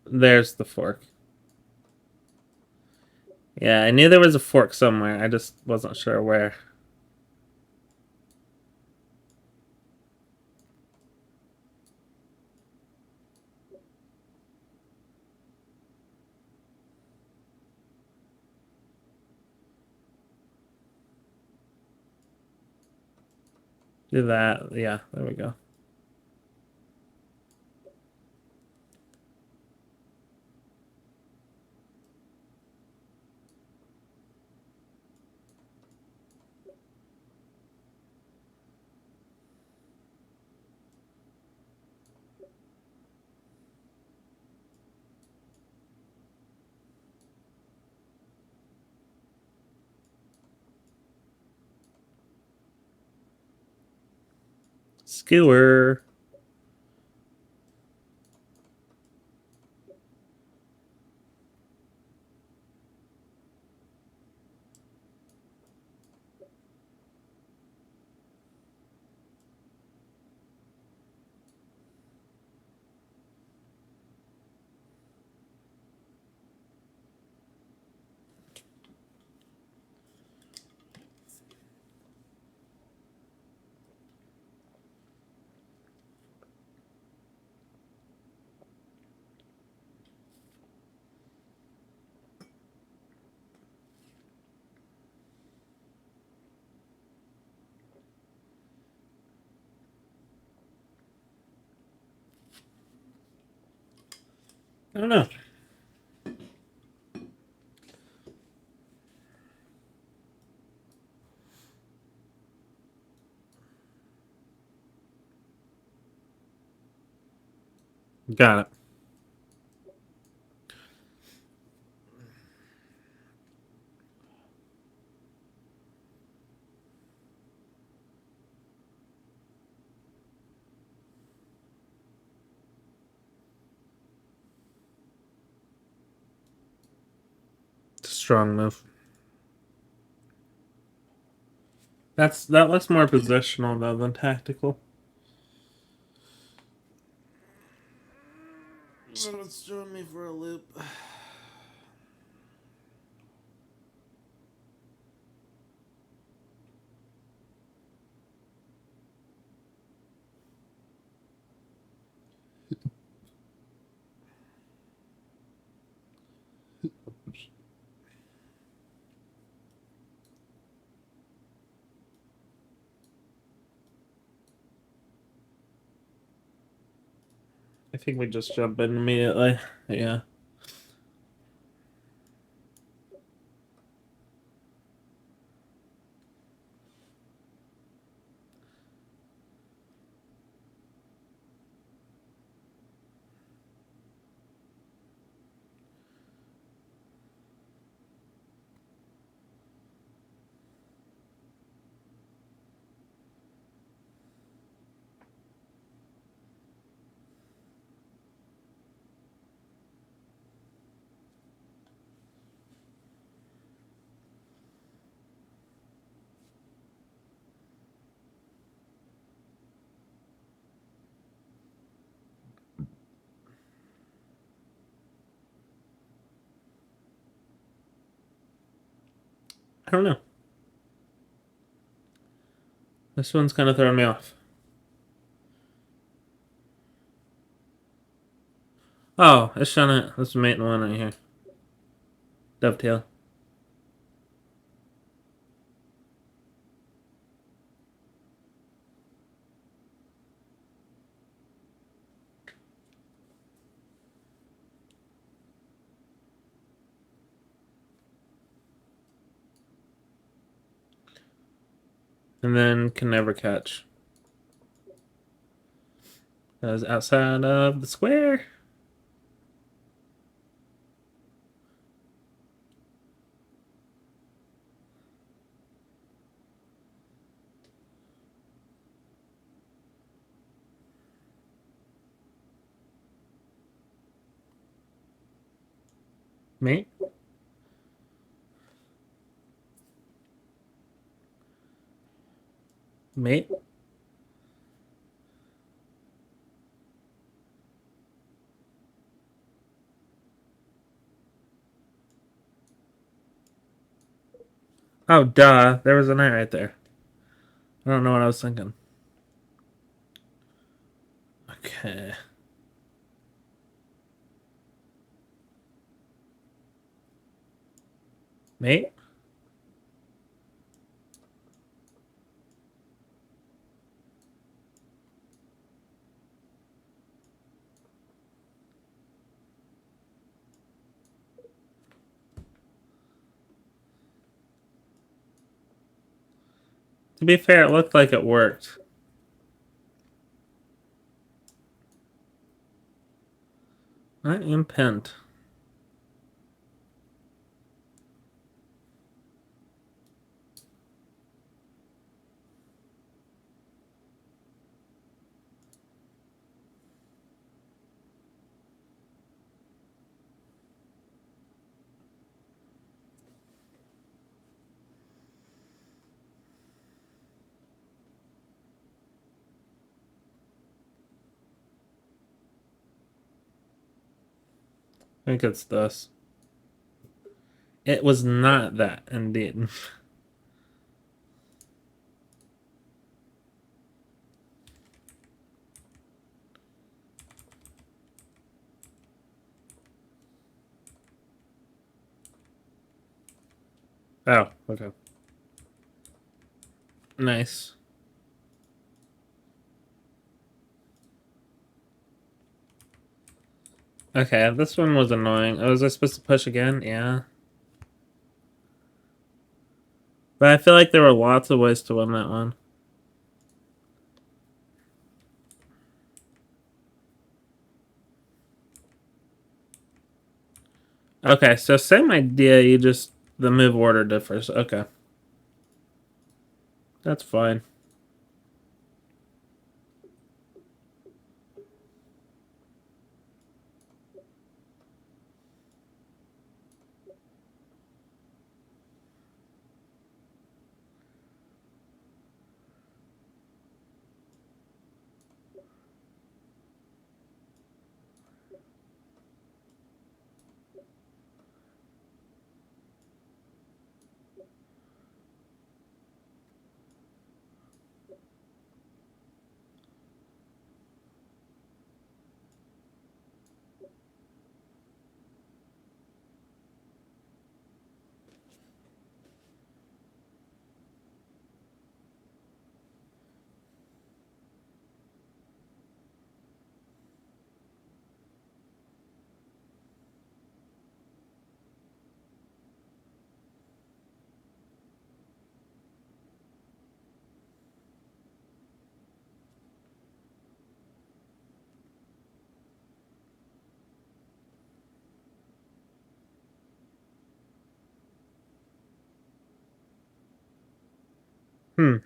There's the fork. Yeah, I knew there was a fork somewhere. I just wasn't sure where. Do that. Yeah, there we go. Skewer. I don't know. Got it. Strong move. That looks more positional though than tactical. So it's throwing me for a loop. I think we just jump in immediately. Yeah. I don't know. This one's kind of throwing me off. Oh, it's showing it. This is mate one right here. Dovetail. And then can never catch. That was outside of the square. Mate. Mate. Oh, duh. There was a knight right there. I don't know what I was thinking. Okay. Mate? To be fair, it looked like it worked. I am pent. I think it's this. It was not that, indeed. Oh, okay. Nice. Okay, this one was annoying. Oh, was I supposed to push again? Yeah. But I feel like there were lots of ways to win that one. Okay, so same idea. You just the move order differs. Okay, that's fine. Hmm.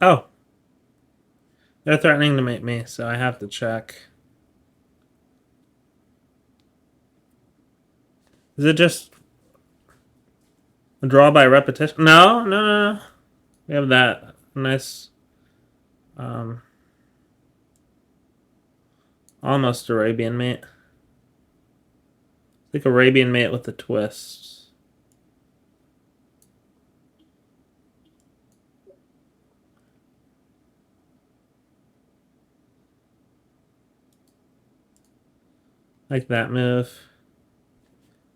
Oh, they're threatening to mate me, so I have to check. Is it just a draw by repetition? No, no, no, no. We have that nice, um, almost Arabian mate. It's like Arabian mate with a twist. Like that move.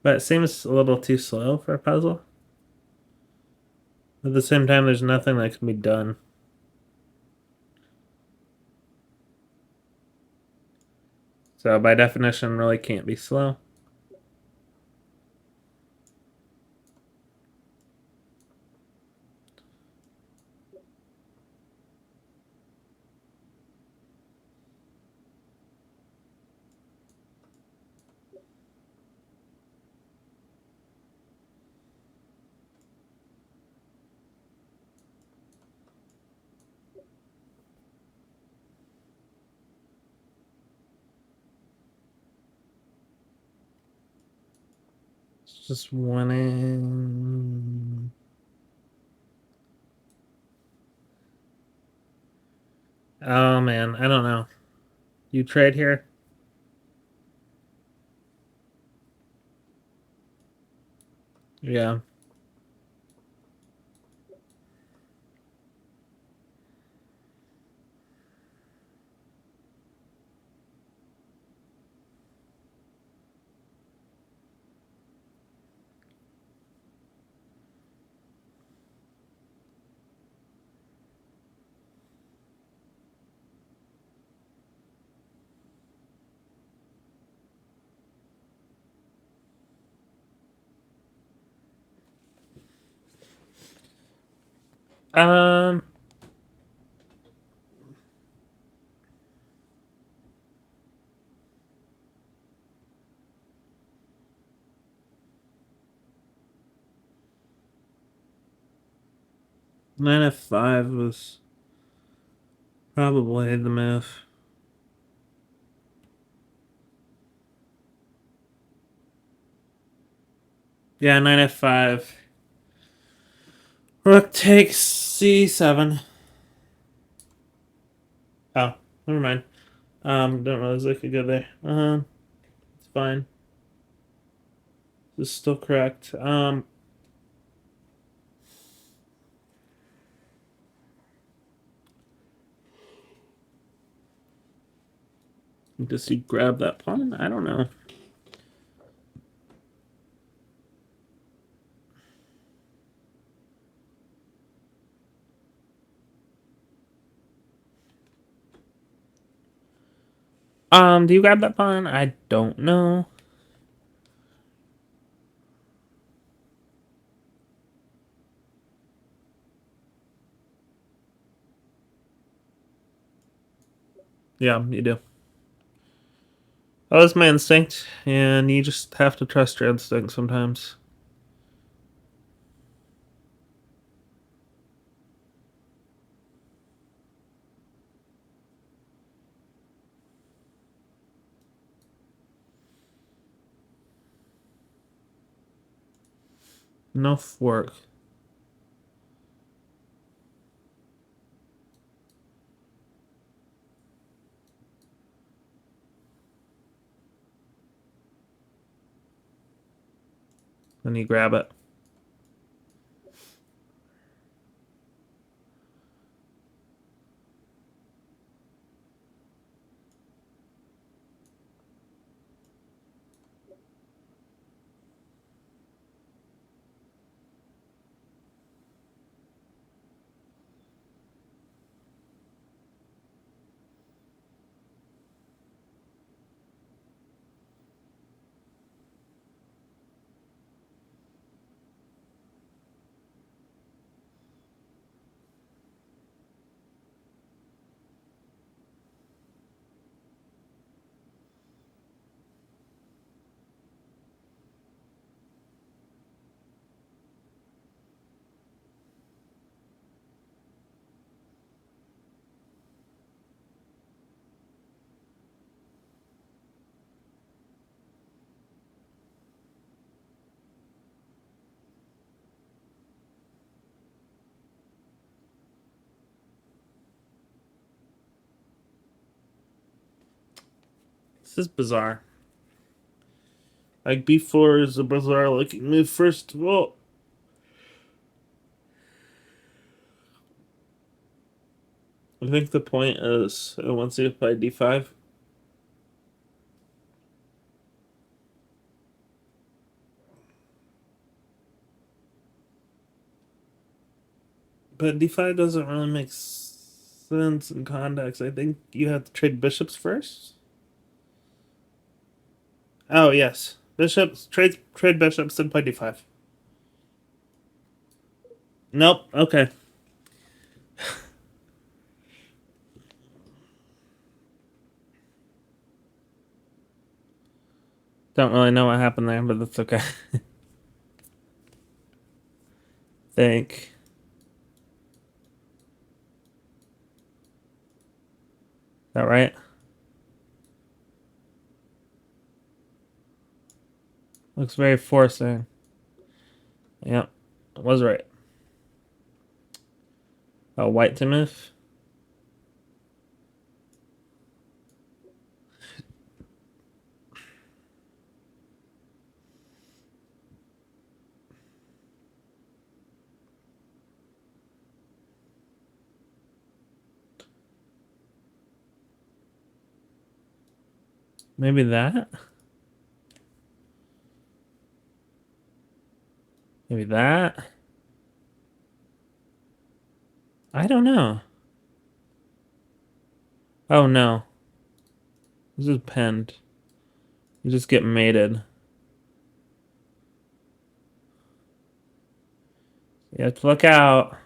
But it seems a little too slow for a puzzle. At the same time, there's nothing that can be done. So by definition, really can't be slow. It's just winning. Oh man, I don't know. You trade here? Yeah. Um. 9F5 was probably the move. Yeah, 9F5. Rook takes C7. Oh, never mind. Don't realize I could go there. It's fine. This is still correct. Does he grab that pawn? I don't know. Do you grab that pawn? I don't know. Yeah, you do. That was my instinct, and you just have to trust your instinct sometimes. No fork. Then you grab it. This is bizarre. Like B4 is a bizarre looking move, first of all. I think the point is once you play D5. But D5 doesn't really make sense in context. I think you have to trade bishops first. Oh yes. Bishops trade bishops and play D5. Nope. Okay. Don't really know what happened there, but that's okay. Think. That right? Looks very forcing. Yep. I was right. Oh, white to move. Maybe that? Maybe that? I don't know. Oh no. This is pinned. You just get mated. You have to look out.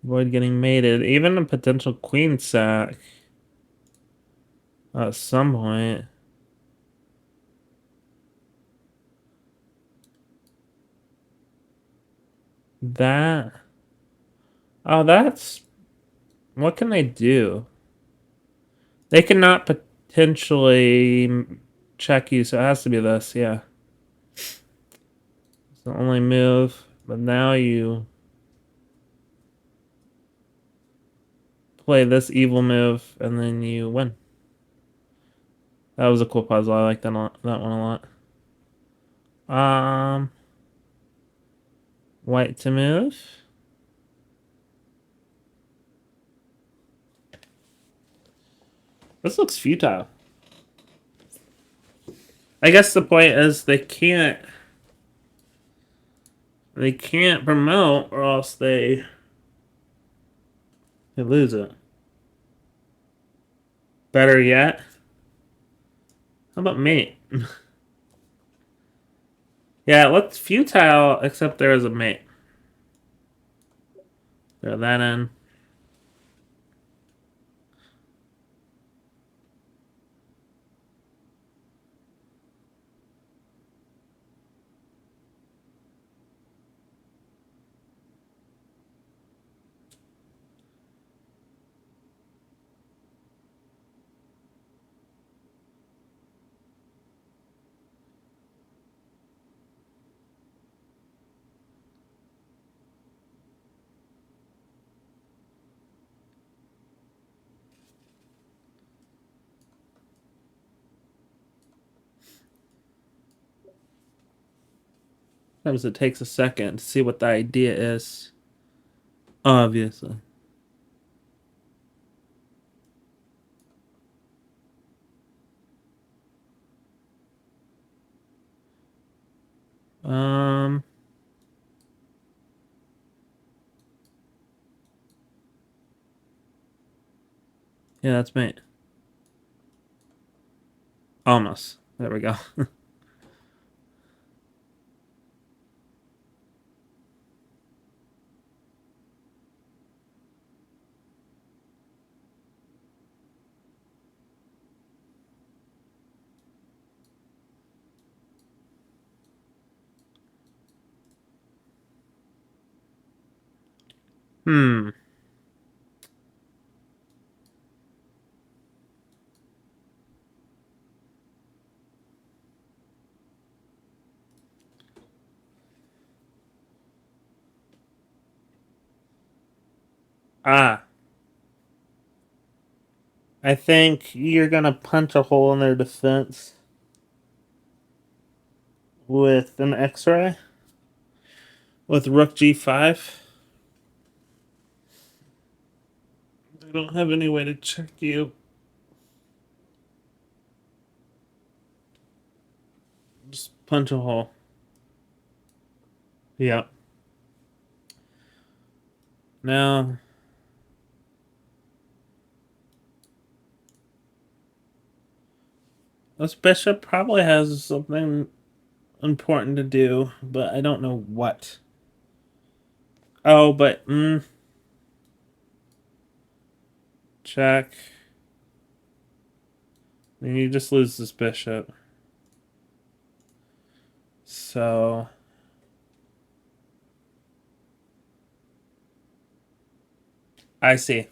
Avoid getting mated. Even a potential queen sack. At some point. That. Oh, that's. What can they do? They cannot potentially check you, so it has to be this, yeah. It's the only move. But now you play this evil move, and then you win. That was a cool puzzle. I like that one a lot. White to move. This looks futile. I guess the point is they can't promote or else they lose it. Better yet, how about mate? Yeah, it looks futile except there is a mate. Throw that in. Sometimes it takes a second to see what the idea is. Obviously. Um. Yeah, that's me. Almost. There we go. Hmm. Ah. I think you're gonna punch a hole in their defense with an X-ray with Rook G5. They don't have any way to check you. Just punch a hole. Yeah. Now, this bishop probably has something important to do, but I don't know what. Oh, but check. Then you just lose this bishop. So I see.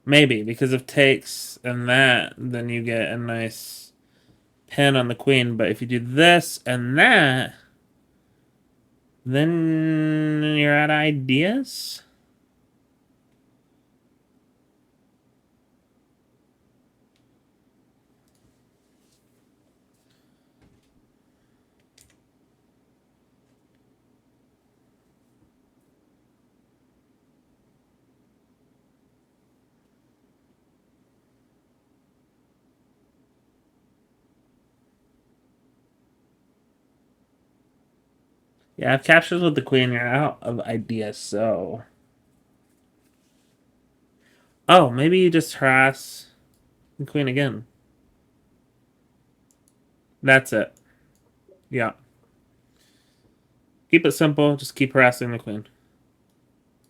Maybe because if takes and that, then you get a nice pin on the queen. But if you do this and that, then you're out of ideas. Yeah, if captures with the queen, you're out of ideas. So, oh, maybe you just harass the queen again. That's it. Yeah. Keep it simple. Just keep harassing the queen.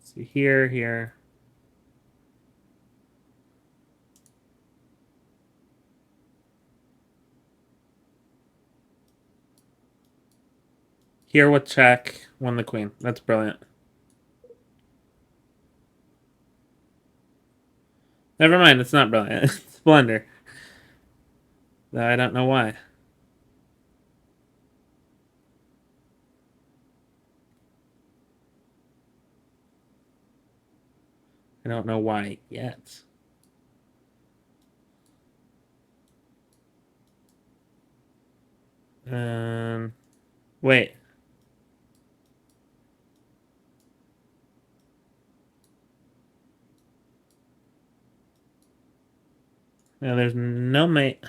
See here, here. Here with check, won the queen. That's brilliant. Never mind, it's not brilliant. It's blunder. I don't know why. I don't know why yet. Wait. No, there's no mate.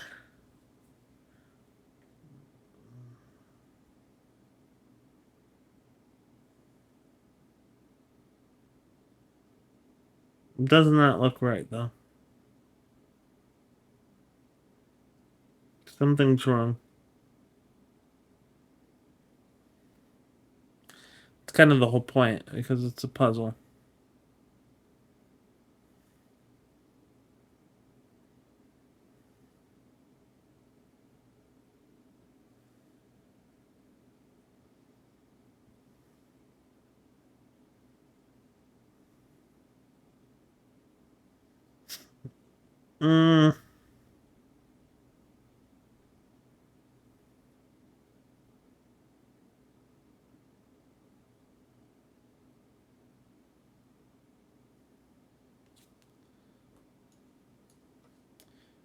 Does not look right though. Something's wrong. It's kind of the whole point because it's a puzzle. Mm,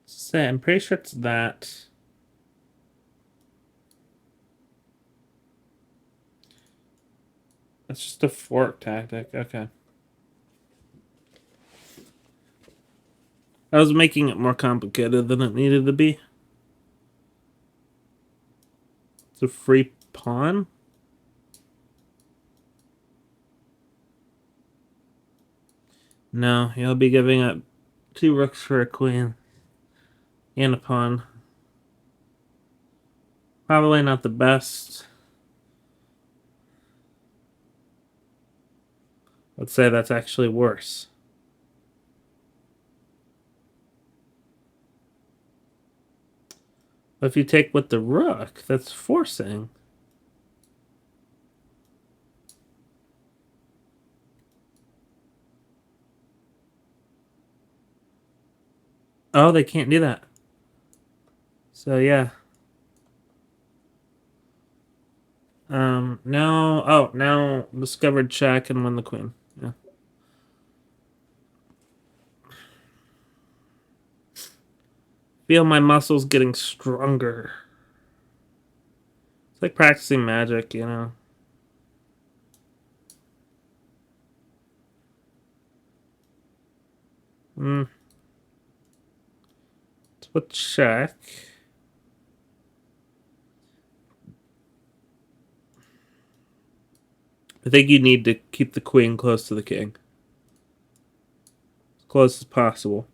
say I'm pretty sure it's that. It's just a fork tactic. Okay. I was making it more complicated than it needed to be. It's a free pawn? No, you'll be giving up 2 rooks for a queen. And a pawn. Probably not the best. Let's say that's actually worse. But if you take with the rook, that's forcing. Oh, they can't do that. So, yeah. Now discovered check and won the queen. Yeah. Feel my muscles getting stronger. It's like practicing magic, you know. Let's put check. I think you need to keep the queen close to the king. As close as possible.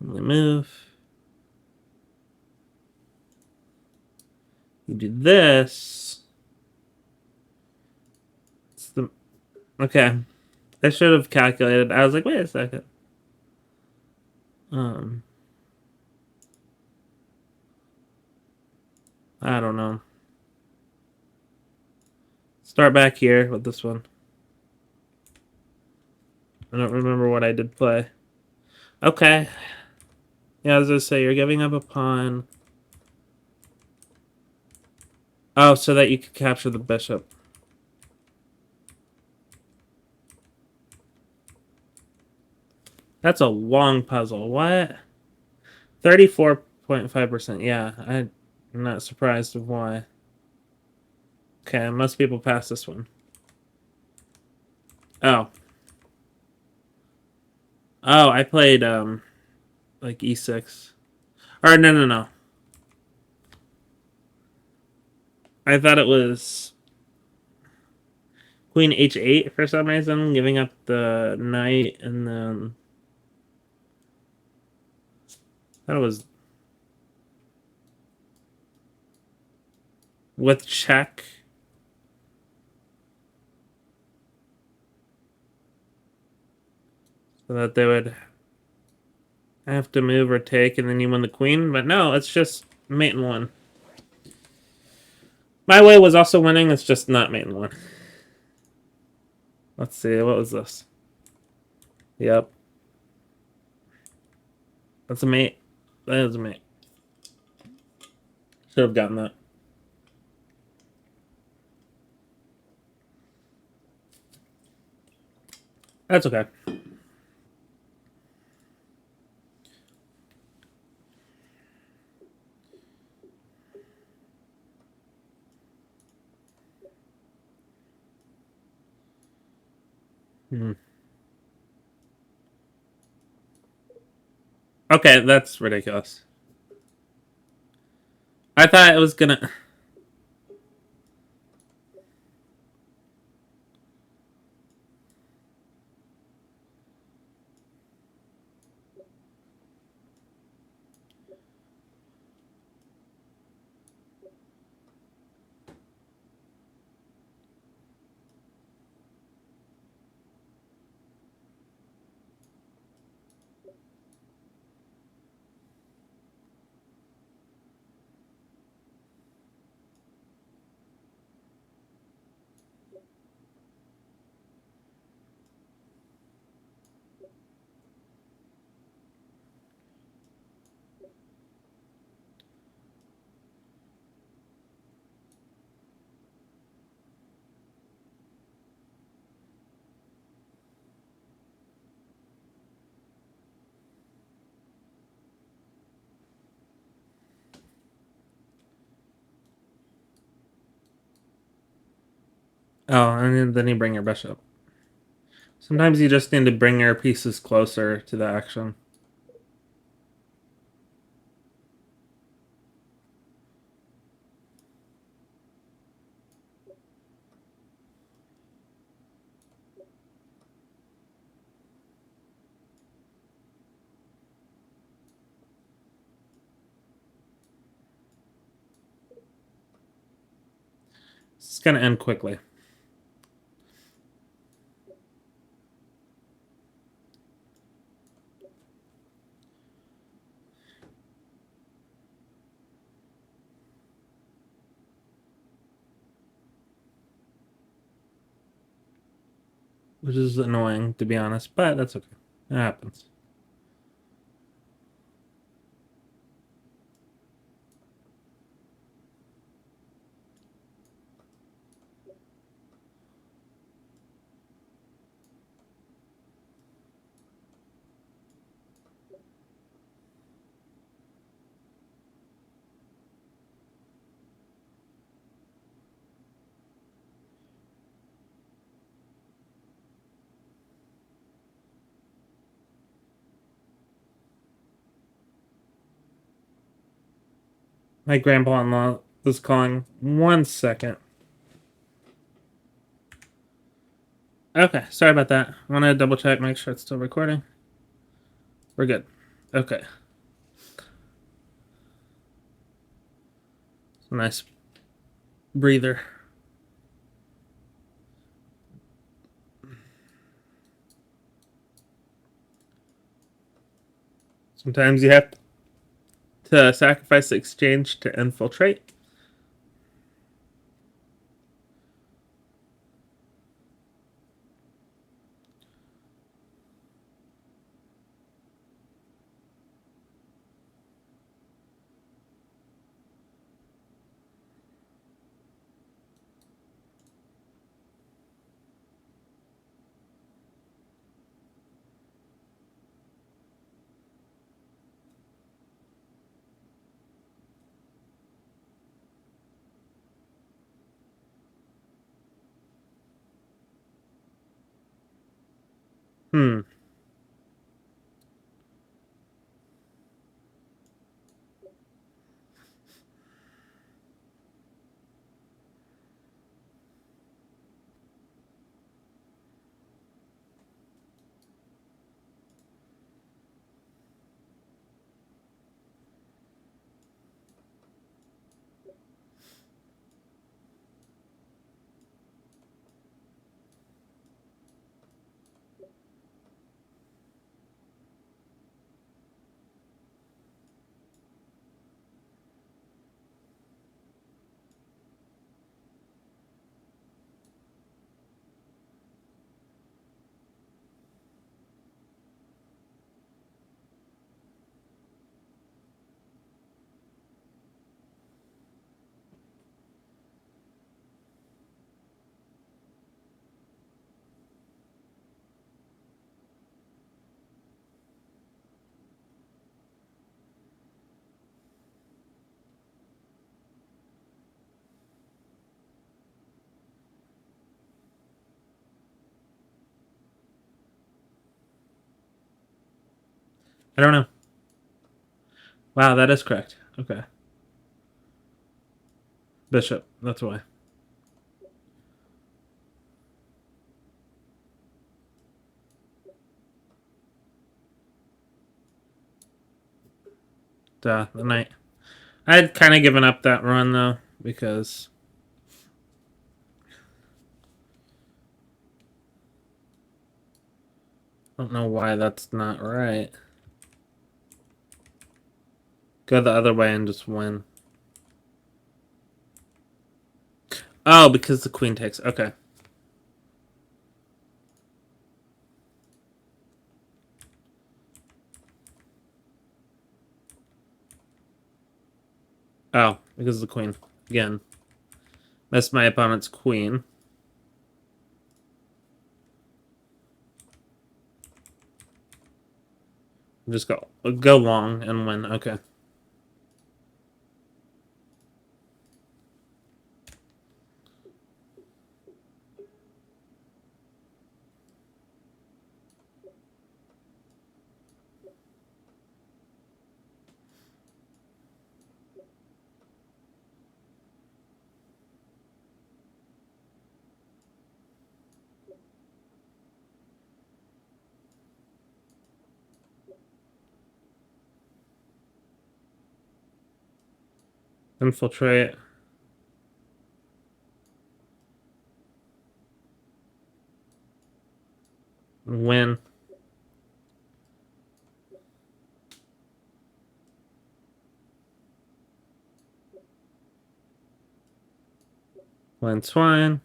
Move. You do this. It's the okay. I should have calculated. I was like, wait a second. I don't know. Start back here with this one. I don't remember what I did play. Okay. Yeah, I was gonna say you're giving up a pawn. Oh, so that you could capture the bishop. That's a long puzzle. What? 34.5%. Yeah, I'm not surprised of why. Okay, most people pass this one. Oh. Oh, I played like e6. Or no. I thought it was Queen h8 for some reason, giving up the knight, and then I thought it was with check. So that they would have to move or take, and then you win the queen. But no, it's just mate and one. My way was also winning, it's just not mate and one. Let's see, what was this? Yep. That's a mate. That is a mate. Should have gotten that. That's okay. Okay, that's ridiculous. I thought it was gonna... Oh, and then you bring your bishop. Sometimes you just need to bring your pieces closer to the action. It's going to end quickly. Which is annoying, to be honest, but that's okay. It happens. My grandpa-in-law was calling. 1 second. Okay, sorry about that. I want to double check, make sure it's still recording. We're good. Okay. It's a nice breather. Sometimes you have to sacrifice the exchange to infiltrate. Hmm. I don't know. Wow, that is correct. Okay. Bishop. That's why. The knight. I had kind of given up that run, though, because I don't know why that's not right. Go the other way and just win. Oh, because the queen takes. Okay. Oh, because of the queen. Again. Missed my opponent's queen. Just go long and win. Okay. Infiltrate. Win. Win swine.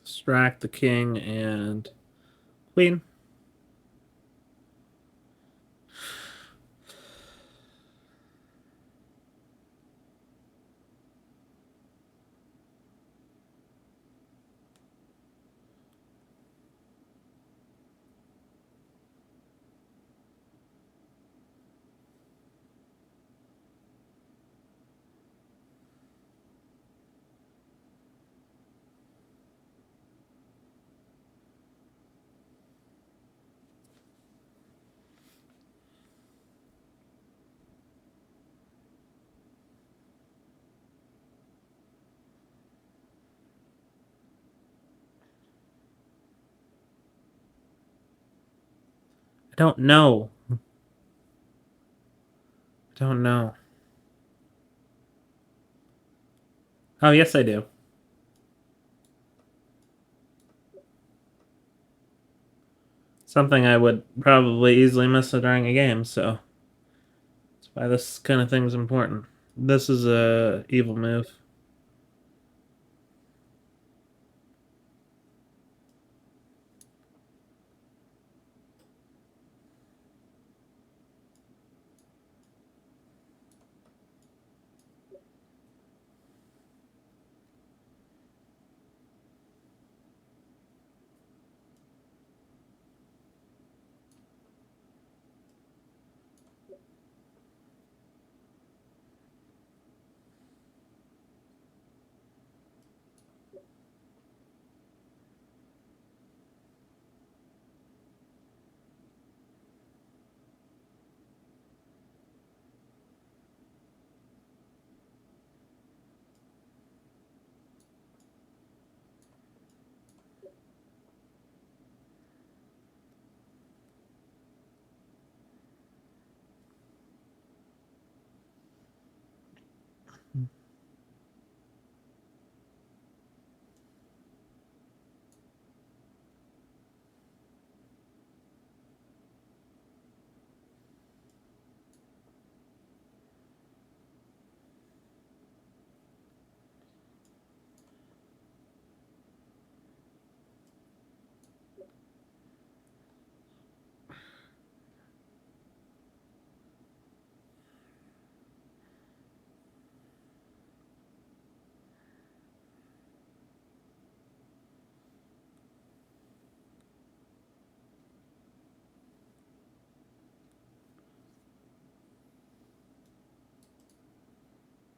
Distract the king and queen. I don't know. I don't know. Oh, yes, I do. Something I would probably easily miss during a game, so that's why this kind of thing's important. This is a evil move.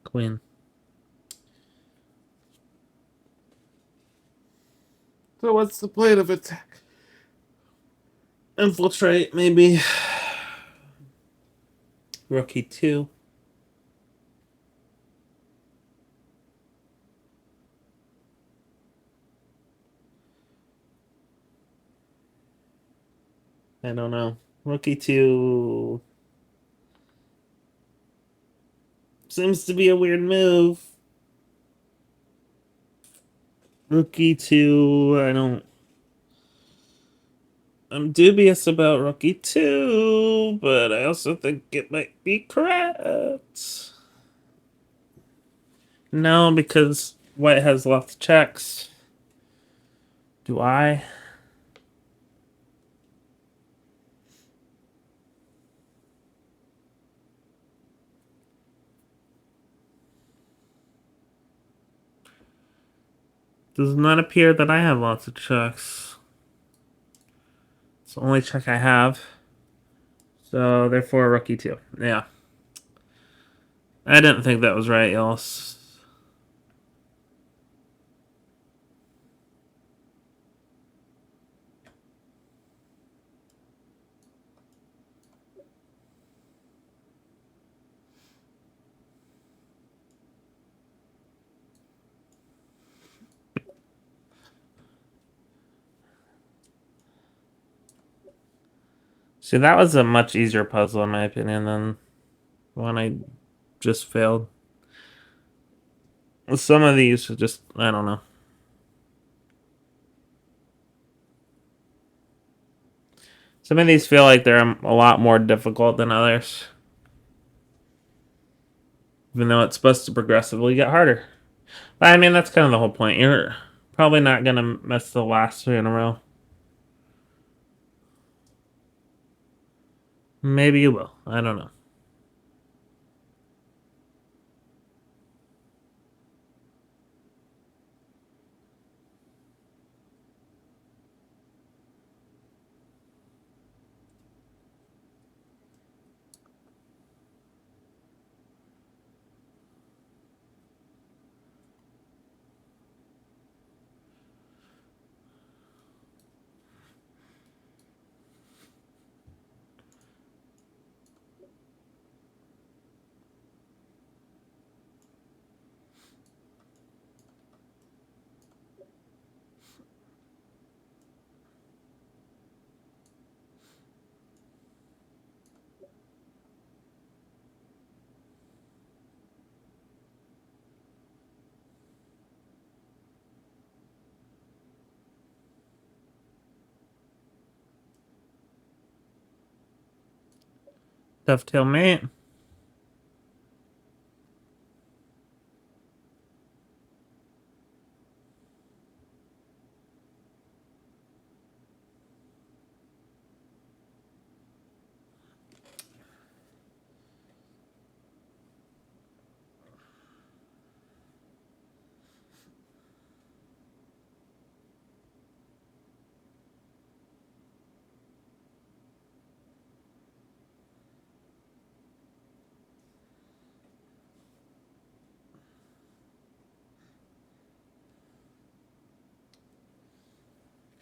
Queen. So what's the plan of attack? Infiltrate, maybe. Rookie 2. I don't know. Rookie 2 seems to be a weird move. Rookie 2, I don't. I'm dubious about Rookie 2, but I also think it might be correct. No, because White has lots of checks. Do I? Does not appear that I have lots of checks. It's the only check I have. So, therefore, Rookie 2. Yeah. I didn't think that was right, y'all. See, that was a much easier puzzle in my opinion than the one I just failed. Some of these are just, I don't know. Some of these feel like they're a lot more difficult than others. Even though it's supposed to progressively get harder. But, I mean, that's kind of the whole point. You're probably not going to miss the last three in a row. Maybe you will. I don't know. Dovetail mate.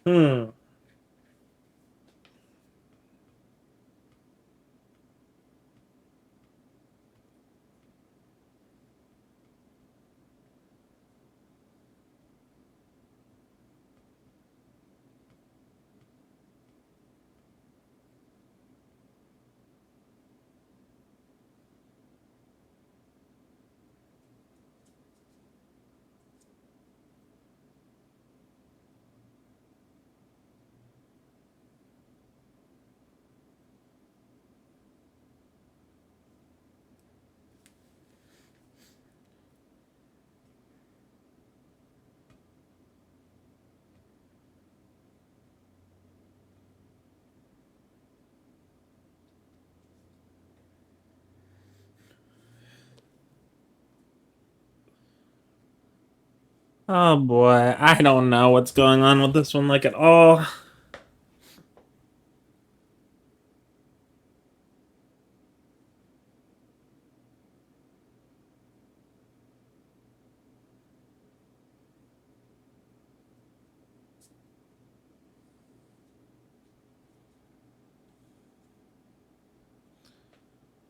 Hmm. Oh boy, I don't know what's going on with this one like at all.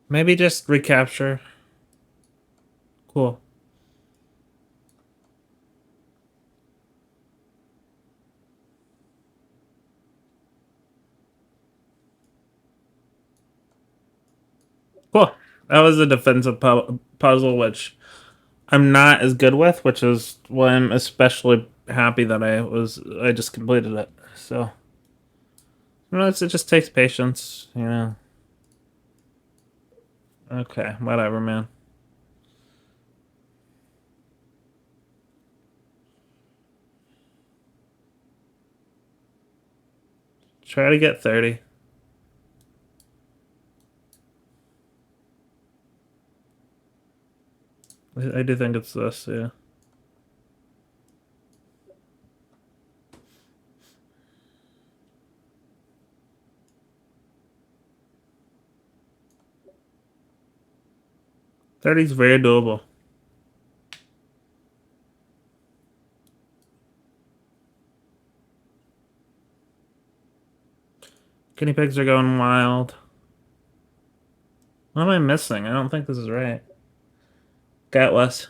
Maybe just recapture. Cool. Cool. That was a defensive puzzle, which I'm not as good with, which is why I'm especially happy that I just completed it. So, it just takes patience, you know. Okay, whatever, man. Try to get 30. I do think it's this, yeah. 30 is very doable. Guinea pigs are going wild. What am I missing? I don't think this is right. Got less.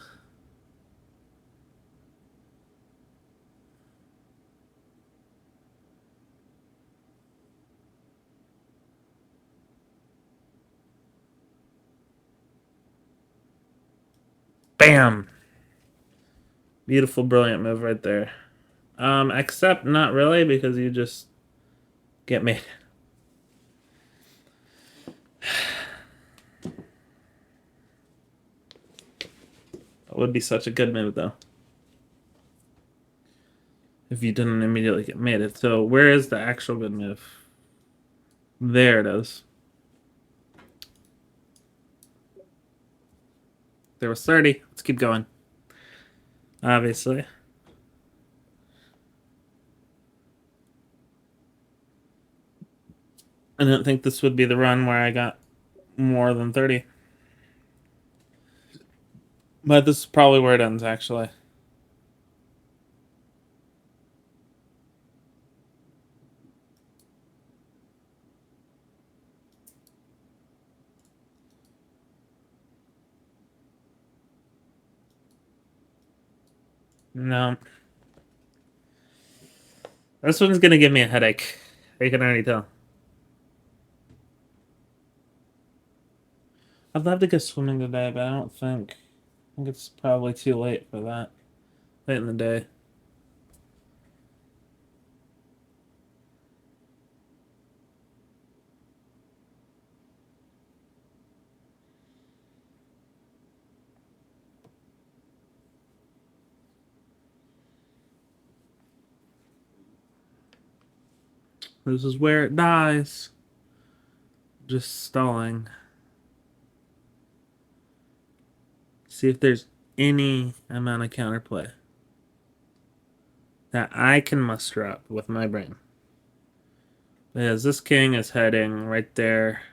Bam! Beautiful, brilliant move right there. Except not really, because you just get made. That would be such a good move, though. If you didn't immediately get mated. So where is the actual good move? There it is. There was 30. Let's keep going. Obviously. I didn't think this would be the run where I got more than 30. But this is probably where it ends, actually. No. This one's going to give me a headache. You can already tell. I'd love to go swimming today, but I think it's probably too late for that. Late in the day. This is where it dies. Just stalling. See if there's any amount of counterplay that I can muster up with my brain. Because this king is heading right there.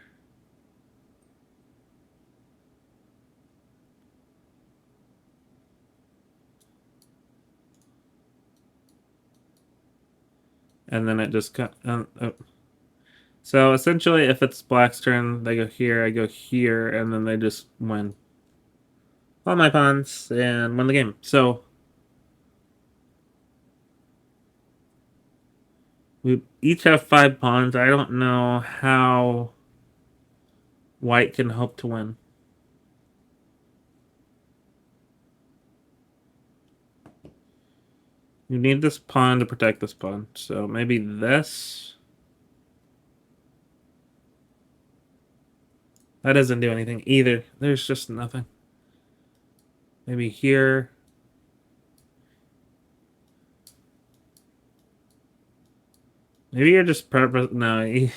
And then it just got... So essentially, if it's black's turn, they go here, I go here, and then they just win all my pawns and win the game. So we each have 5 pawns. I don't know how white can hope to win. You need this pawn to protect this pawn. So maybe this. That doesn't do anything either. There's just nothing. Maybe here. Maybe you're just purpose. No.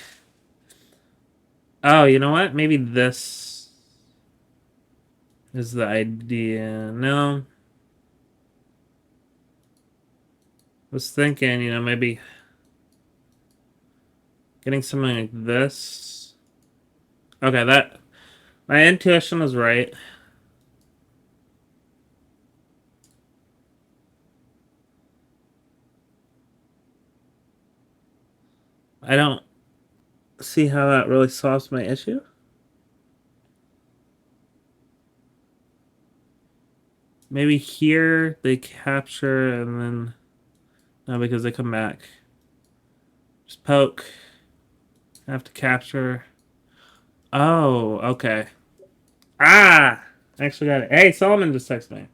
Oh, you know what? Maybe this is the idea. No. I was thinking, maybe getting something like this. Okay, my intuition was right. I don't see how that really solves my issue. Maybe here they capture and then no, because they come back. Just poke. Have to capture. Oh, okay. Ah! I actually got it. Hey, Solomon just texted me.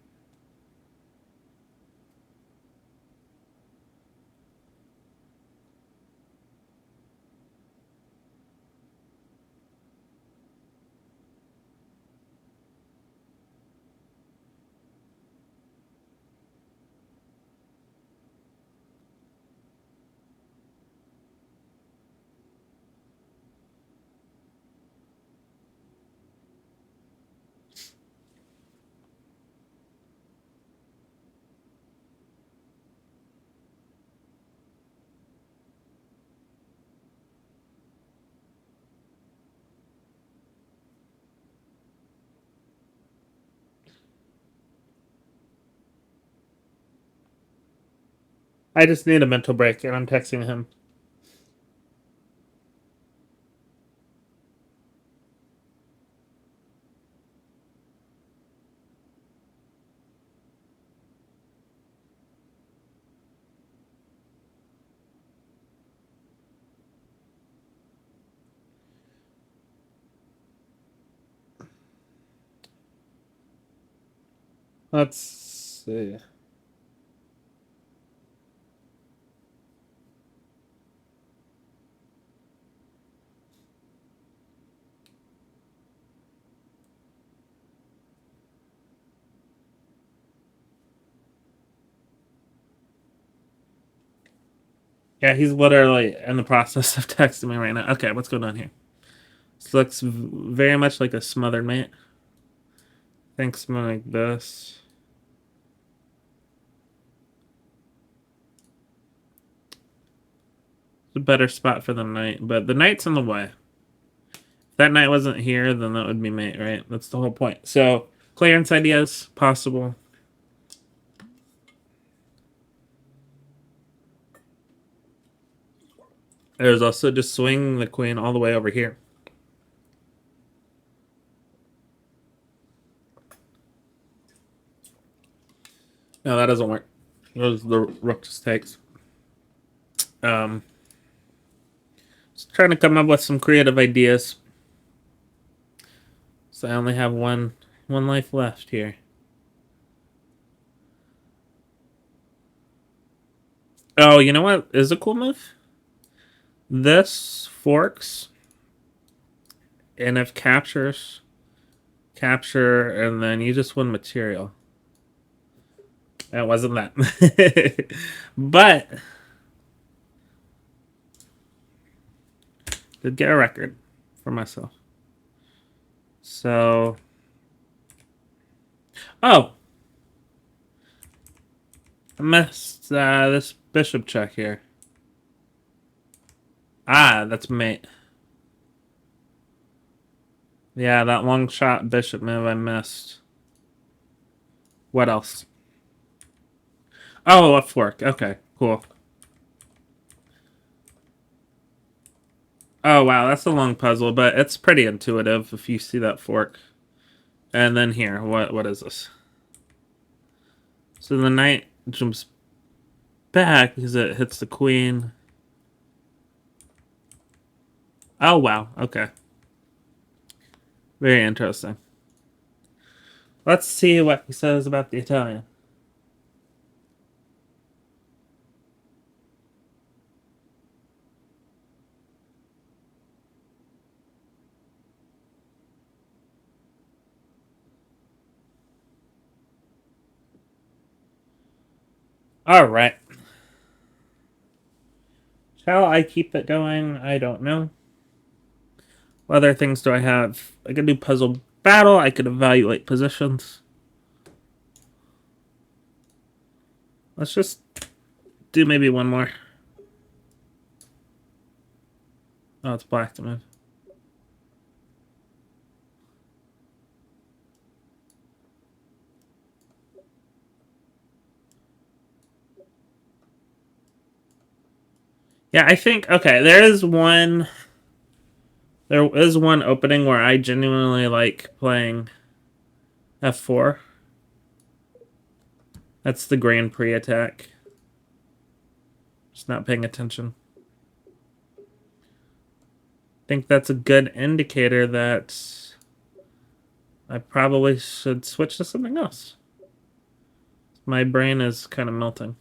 I just need a mental break, and I'm texting him. Let's see. Yeah, he's literally in the process of texting me right now. Okay, what's going on here? This looks very much like a smothered mate. Thinks something like this. It's a better spot for the knight, but the knight's in the way. If that knight wasn't here, then that would be mate, right? That's the whole point. So, clearance ideas, possible. There's also just swing the queen all the way over here. No, that doesn't work. Those the rook just takes. Just trying to come up with some creative ideas. So I only have one life left here. Oh, you know what is a cool move? This forks, and if captures, capture, and then you just win material. It wasn't that. But did get a record for myself. So, oh, I missed this bishop check here. Ah, that's mate. Yeah, that long shot bishop move I missed. What else? Oh, a fork. Okay, cool. Oh, wow, that's a long puzzle, but it's pretty intuitive if you see that fork. And then here, what is this? So the knight jumps back because it hits the queen. Oh, wow, okay. Very interesting. Let's see what he says about the Italian. All right. Shall I keep it going? I don't know. What other things do I have? I could do puzzle battle. I could evaluate positions. Let's just do maybe one more. Oh, it's black to move. Yeah, I think, okay, there is one opening where I genuinely like playing f4. That's the Grand Prix attack. Just not paying attention. I think that's a good indicator that I probably should switch to something else. My brain is kind of melting.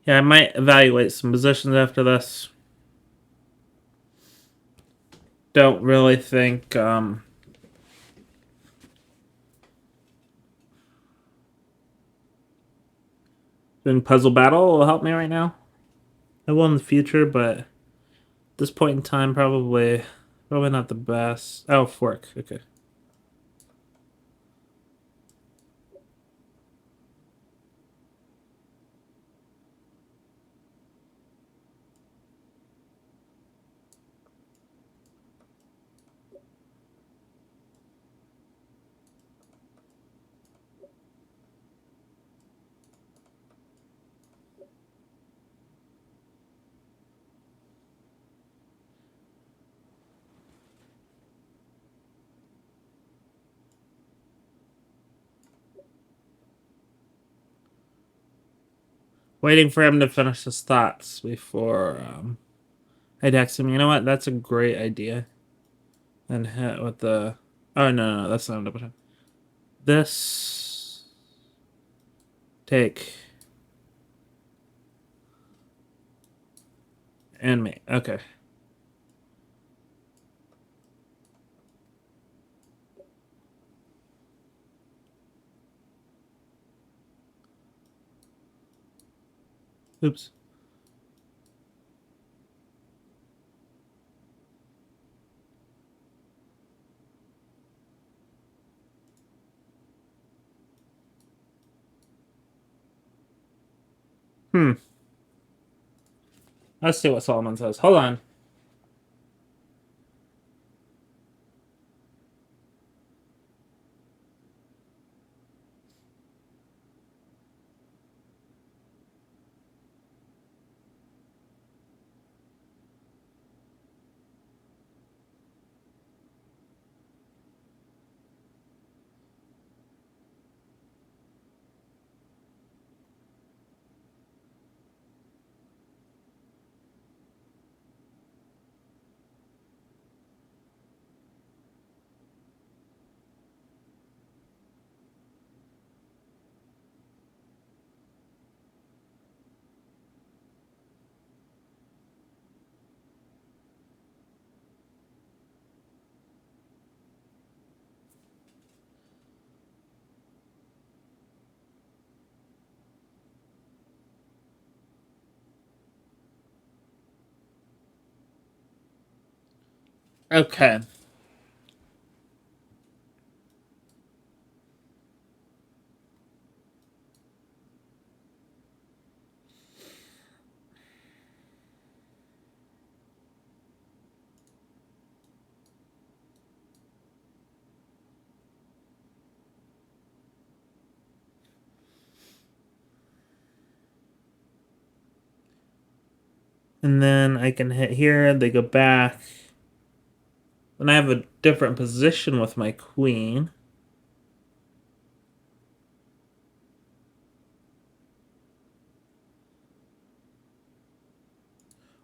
Yeah, I might evaluate some positions after this. Don't really think Doing puzzle battle will help me right now. I will in the future, but at this point in time, probably not the best. Oh, fork. Okay. Waiting for him to finish his thoughts before I text him. You know what? That's a great idea. And hit with the. Oh no, that's not a double check. This take and me. Okay. Oops. Hmm. Let's see what Solomon says. Hold on. Okay. And then I can hit here. They go back. Then I have a different position with my queen.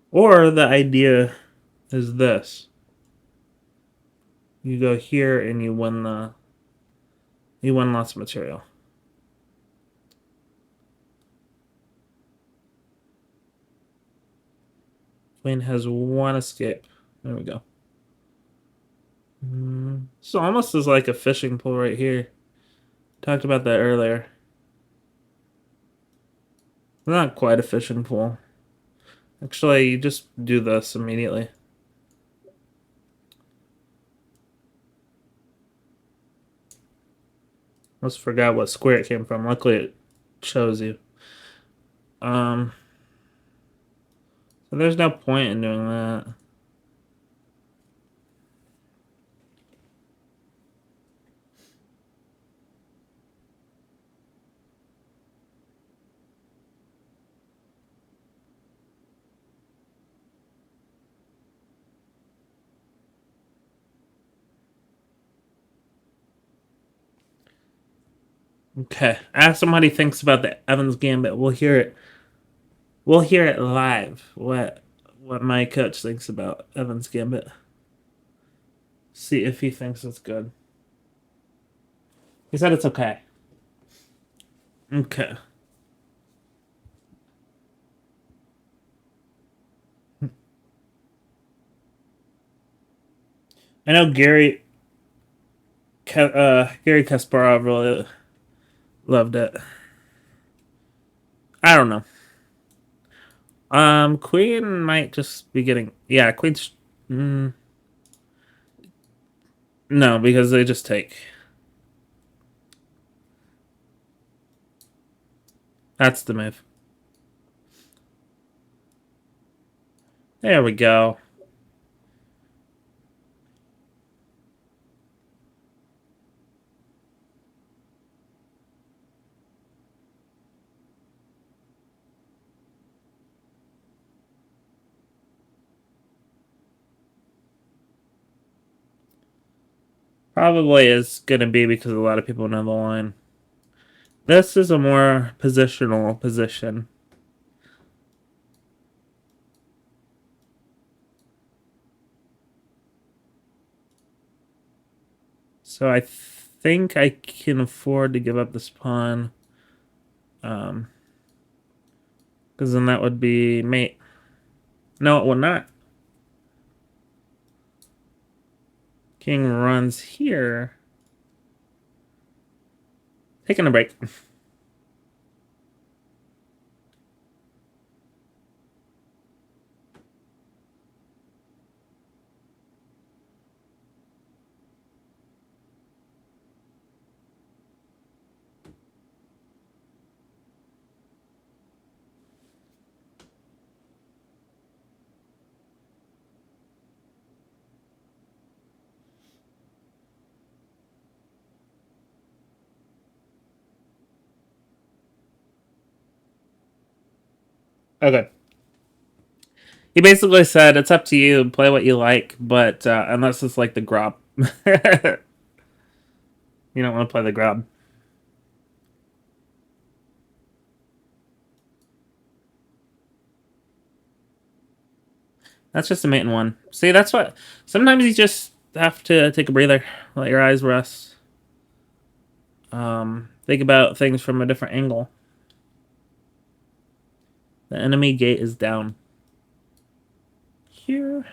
Or the idea is this. You go here and you win lots of material. Queen has one escape. There we go. So almost is like a fishing pole right here. Talked about that earlier. Not quite a fishing pole. Actually, you just do this immediately. Almost forgot what square it came from. Luckily, it shows you. So there's no point in doing that. Okay. Ask him what he thinks about the Evans Gambit. We'll hear it. We'll hear it live. What my coach thinks about Evans Gambit. See if he thinks it's good. He said it's okay. Okay. I know Gary Kasparov really loved it. I don't know. Queen might just be getting. Yeah, queen's. Mm, no, because they just take. That's the move. There we go. Probably is going to be because a lot of people know the line. This is a more positional position. So I think I can afford to give up this pawn. Because then that would be mate. No, it would not. King runs here. Taking a break. Okay. He basically said, it's up to you, play what you like, but unless it's like the grab. You don't want to play the grab. That's just a mate in one. See, that's what... Sometimes you just have to take a breather. Let your eyes rest. Think about things from a different angle. The enemy gate is down. Here.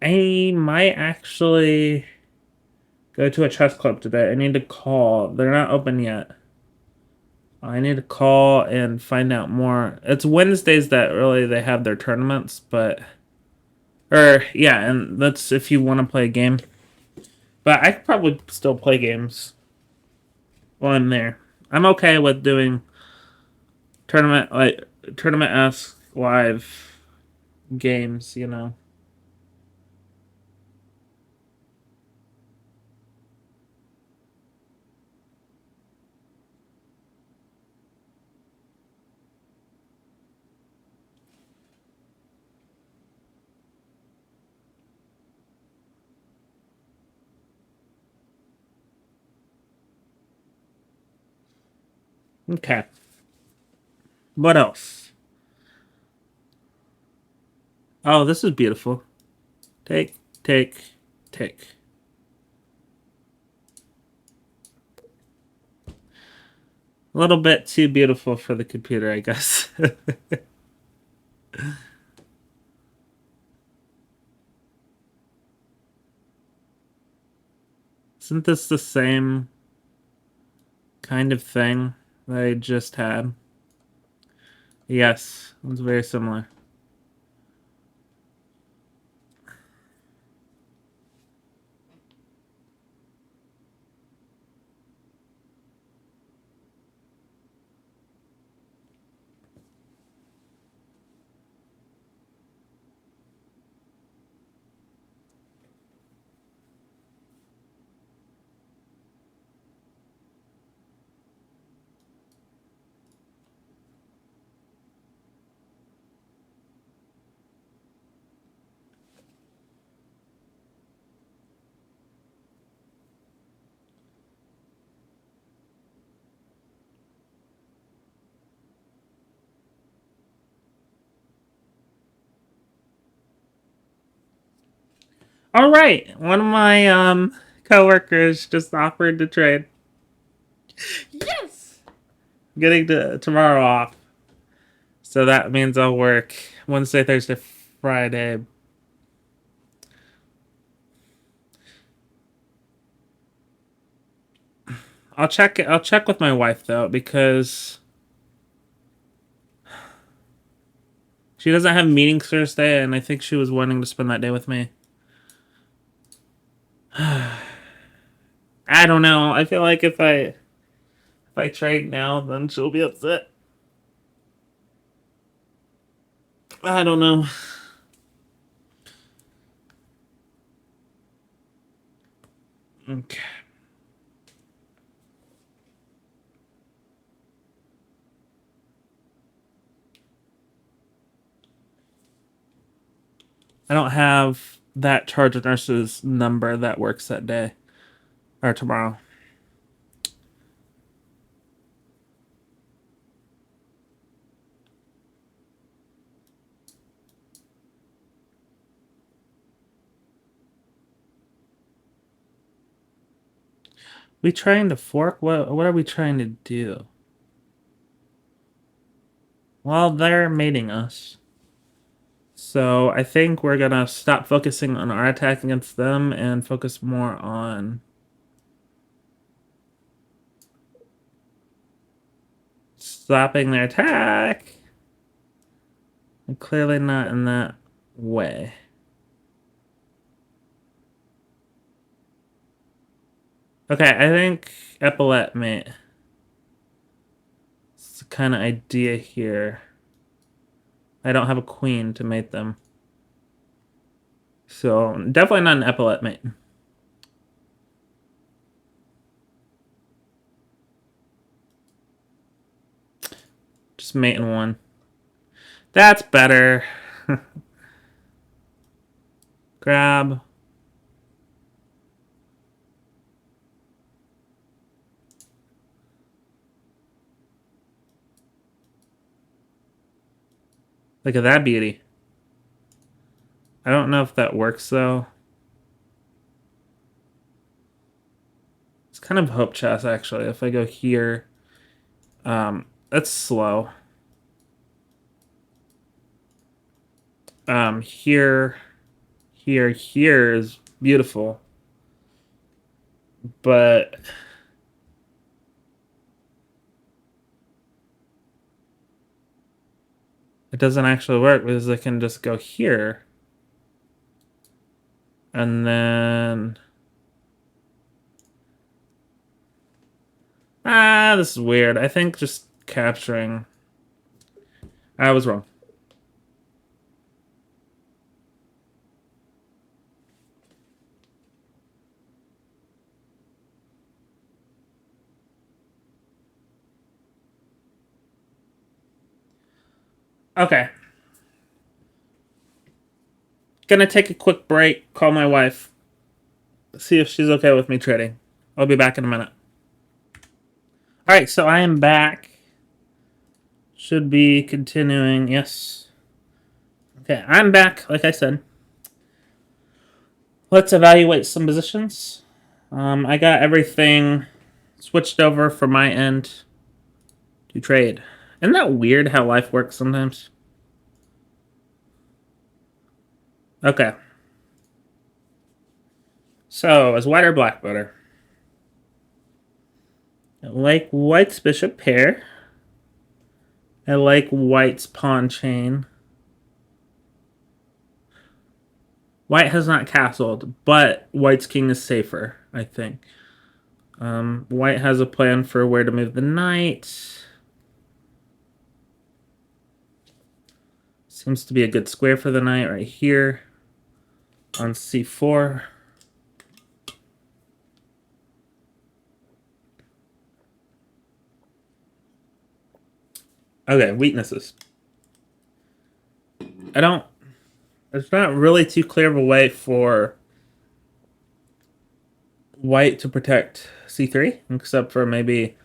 I might actually go to a chess club today. I need to call. They're not open yet. I need to call and find out more. It's Wednesdays that really they have their tournaments, but... Or, yeah, and that's if you want to play a game. But I could probably still play games while I'm there. I'm okay with doing tournament-esque live games, you know. Okay. What else? Oh, this is beautiful. Take, take, take. A little bit too beautiful for the computer, I guess. Isn't this the same kind of thing that I just had? Yes, it's very similar. All right, one of my coworkers just offered to trade. Yes, getting tomorrow off, so that means I'll work Wednesday, Thursday, Friday. I'll check. I'll check with my wife though because she doesn't have meetings Thursday, and I think she was wanting to spend that day with me. I don't know. I feel like if I trade now, then she'll be upset. I don't know. Okay. I don't have that charge nurse's number that works that day or tomorrow. We trying to fork? What are we trying to do? Well, they're mating us. So I think we're gonna stop focusing on our attack against them and focus more on stopping their attack. And clearly not in that way. Okay, I think Epaulet mate. It's the kind of idea here. I don't have a queen to mate them. So definitely not an epaulet mate. Just mate in one. That's better. Grab. Look at that beauty. I don't know if that works though. It's kind of hope chess actually. If I go here, that's slow. Here, here is beautiful, but it doesn't actually work because I can just go here, and then this is weird. I think just capturing. I was wrong. Okay. Gonna take a quick break, call my wife, see if she's okay with me trading. I'll be back in a minute. Alright, so I am back. Should be continuing. Yes. Okay, I'm back, like I said. Let's evaluate some positions. I got everything switched over from my end to trade. Isn't that weird how life works sometimes? Okay. So, is white or black better? I like white's bishop pair. I like white's pawn chain. White has not castled, but white's king is safer, I think. White has a plan for where to move the knight. Seems to be a good square for the knight right here on c4. Okay, weaknesses. It's not really too clear of a way for white to protect c3, except for maybe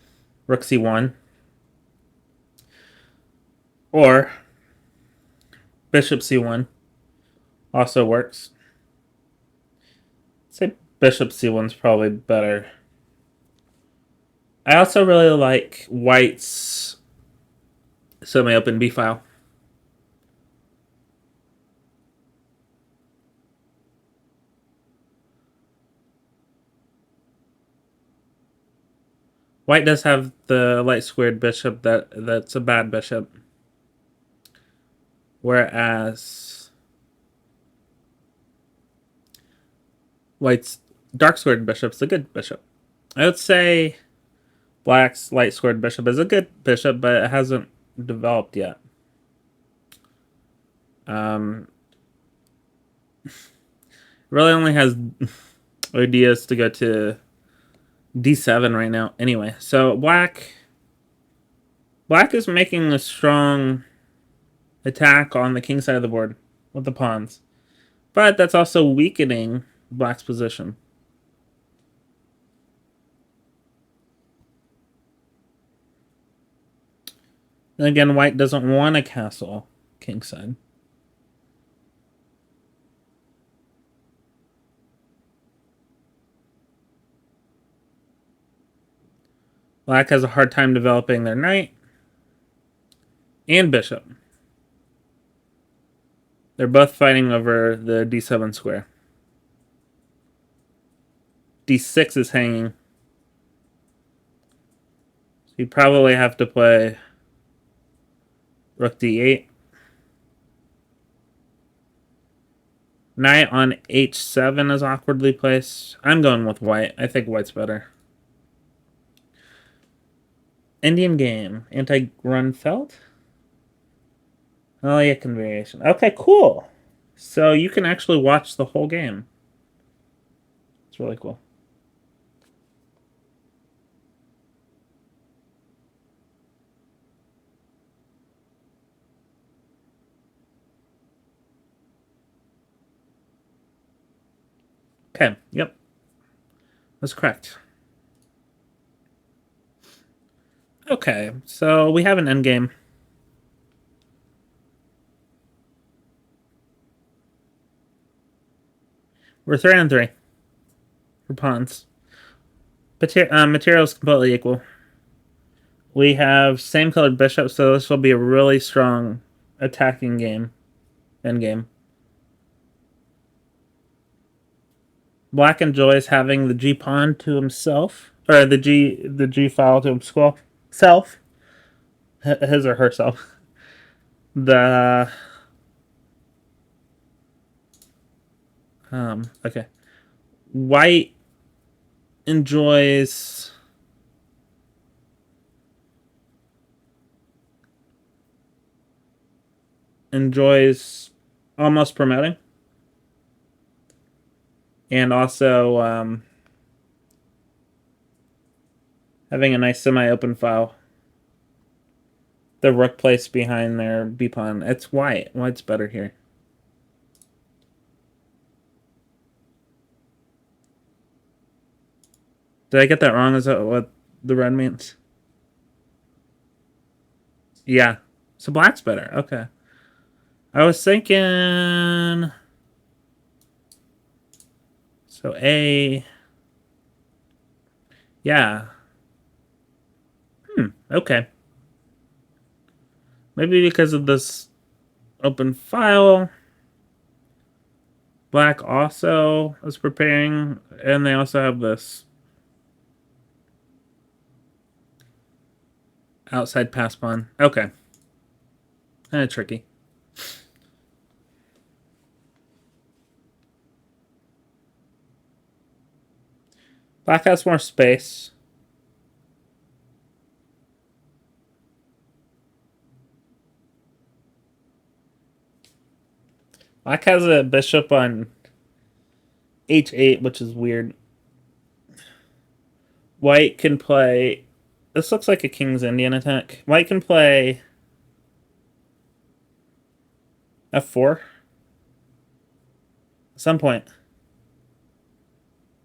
rook c1. Or bishop c1 also works. Bishop C1's probably better. I also really like white's semi-open B file. White does have the light squared bishop that's a bad bishop. Whereas white's dark squared bishop's a good bishop. I would say black's light squared bishop is a good bishop, but it hasn't developed yet. Really only has ideas to go to d7 right now. Anyway, so black is making a strong attack on the king side of the board with the pawns, but that's also weakening black's position. And again, white doesn't want a castle kingside. Black has a hard time developing their knight and bishop. They're both fighting over the d7 square. d6 is hanging. So you probably have to play rook d8. Knight on h7 is awkwardly placed. I'm going with white. I think white's better. Indian game. Anti-Grunfeld? Oh, yeah, variation. Okay, cool. So you can actually watch the whole game. It's really cool. Okay, yep. That's correct. Okay, so we have an endgame. We're 3-3 for pawns. Materials completely equal. We have same colored bishop, so this will be a really strong attacking game. Endgame. Black enjoys having the G pawn to himself, or the G file to himself. His or herself. The okay. White enjoys almost promoting, and also having a nice semi-open file. The rook placed behind their b pawn. It's white. White's better here. Did I get that wrong? Is that what the red means? Yeah. So black's better. Okay. I was thinking. So A. Yeah. Okay. Maybe because of this open file. Black also is preparing, and they also have this outside pass pawn. Okay. Kind of tricky. Black has more space. Black has a bishop on h8, which is weird. White can play... This looks like a King's Indian attack. White can play f4 at some point.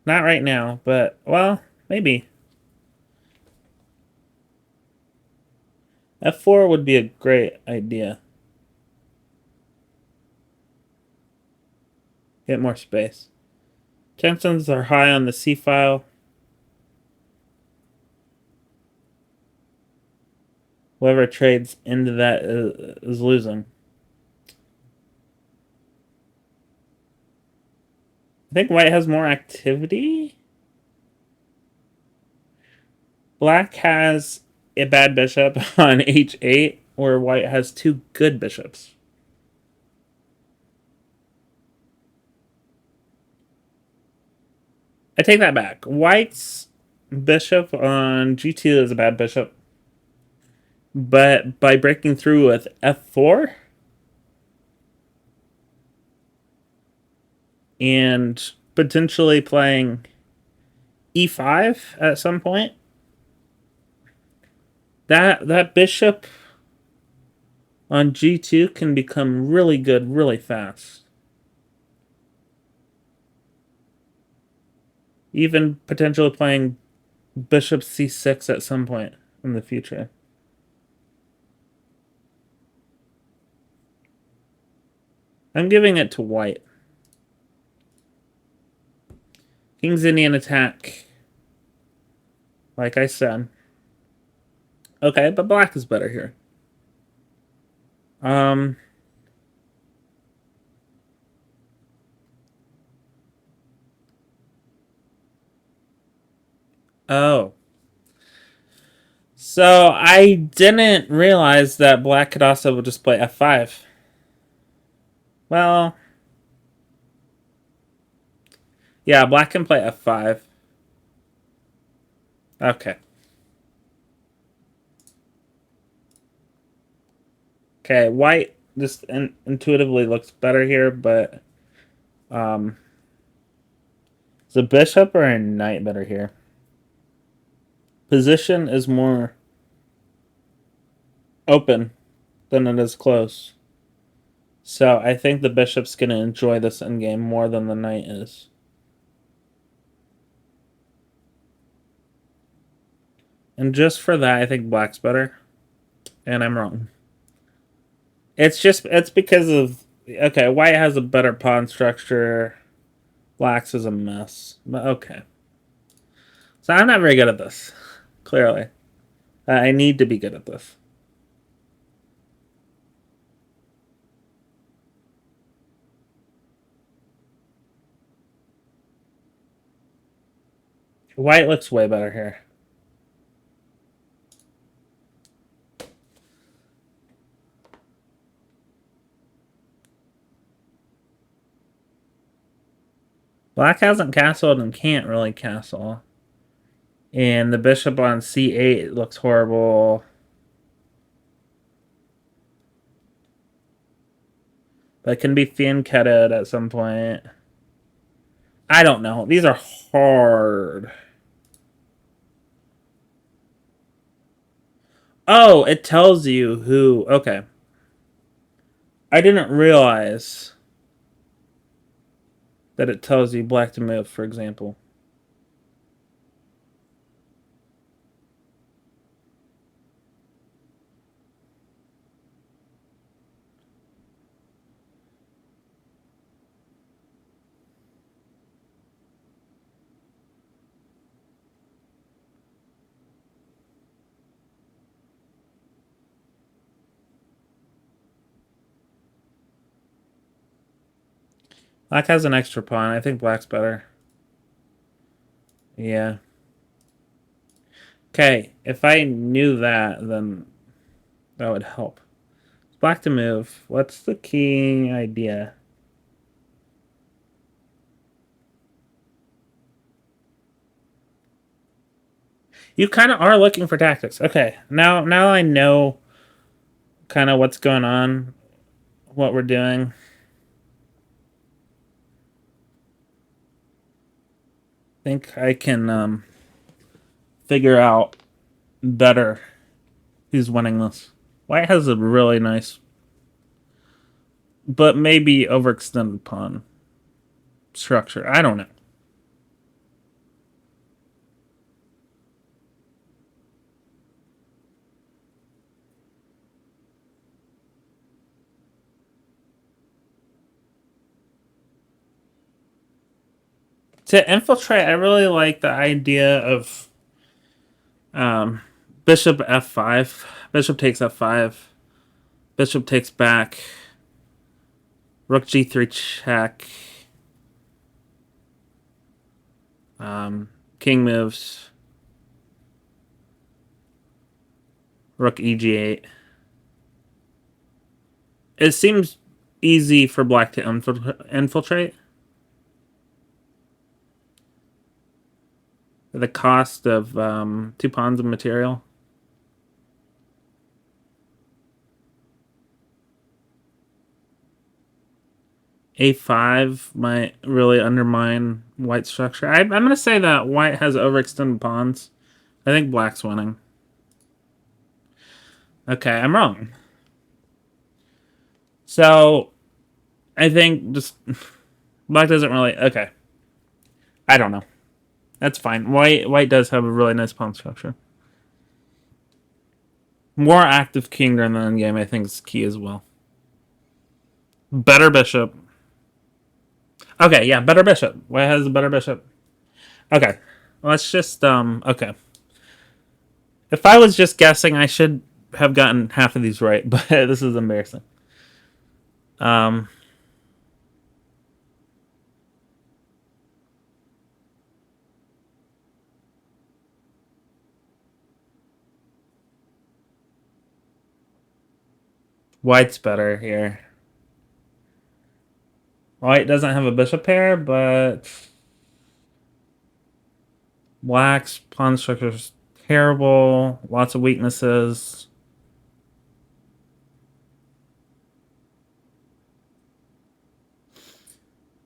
Not right now, but, well, maybe. f4 would be a great idea. Get more space. Chances are high on the C file. Whoever trades into that is losing. I think white has more activity. Black has a bad bishop on h8, where white has two good bishops. I take that back. White's bishop on g2 is a bad bishop. But by breaking through with f4 and potentially playing e5 at some point, that bishop on g2 can become really good really fast. Even potentially playing bishop c6 at some point in the future. I'm giving it to white. King's Indian attack. Like I said. Okay, but black is better here. Oh. So I didn't realize that black could also just play f5. Well, yeah, black can play f5. Okay. Okay, white just intuitively looks better here, but is a bishop or a knight better here? Position is more open than it is close. So I think the bishop's going to enjoy this endgame more than the knight is. And just for that, I think black's better. And I'm wrong. It's because of... Okay, white has a better pawn structure. Black's is a mess. But okay. So I'm not very good at this. Clearly. I need to be good at this. White looks way better here. Black hasn't castled and can't really castle. And the bishop on c8 looks horrible. But can be fianchetted at some point. I don't know. These are hard. Oh, it tells you who... Okay. I didn't realize that it tells you black to move, for example. Black has an extra pawn. I think black's better. Yeah. Okay, if I knew that, then that would help. Black to move. What's the key idea? You kind of are looking for tactics. Okay, now I know kind of what's going on, what we're doing. I think I can figure out better who's winning this. White has a really nice, but maybe overextended pawn structure. I don't know. To infiltrate, I really like the idea of um, bishop f5. Bishop takes f5. Bishop takes back. Rook g3 check. King moves. Rook eg8. It seems easy for black to infiltrate. The cost of 2 pawns of material. A5 might really undermine white's structure. I'm going to say that white has overextended pawns. I think black's winning. Okay, I'm wrong. So, I think just black doesn't really... Okay. I don't know. That's fine. White does have a really nice pawn structure. More active king during the endgame, I think, is key as well. Better bishop. Okay, yeah, better bishop. White has a better bishop. Okay. Let's just, okay. If I was just guessing, I should have gotten half of these right, but this is embarrassing. White's better here. White doesn't have a bishop pair, but black's pawn structure is terrible. Lots of weaknesses.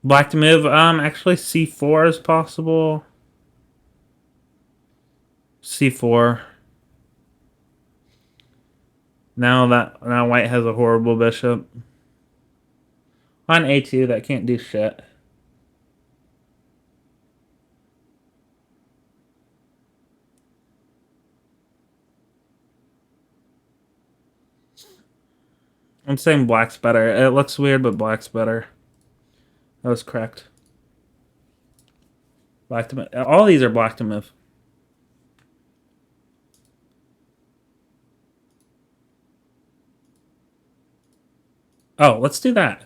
Black to move. Actually, c4 is possible. C4. Now white has a horrible bishop. On a2, that can't do shit. I'm saying black's better. It looks weird, but black's better. That was correct. Black to move. All these are black to move. Oh, let's do that.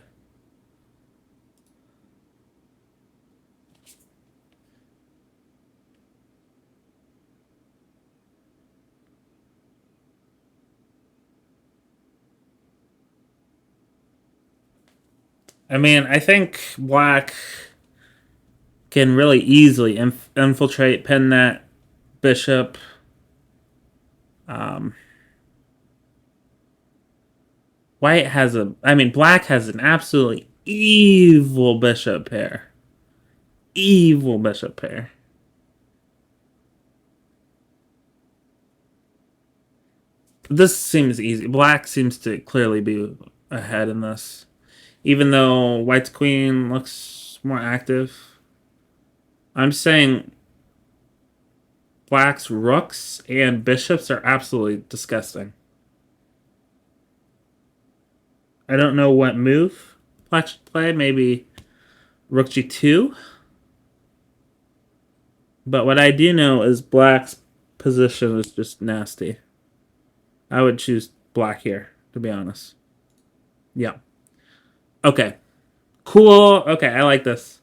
I mean, I think black can really easily infiltrate, pin that bishop. White has black has an absolutely evil bishop pair. Evil bishop pair. This seems easy. Black seems to clearly be ahead in this. Even though white's queen looks more active. I'm saying black's rooks and bishops are absolutely disgusting. I don't know what move black should play. Maybe rook g2. But what I do know is black's position is just nasty. I would choose black here, to be honest. Yeah. Okay. Cool. Okay, I like this.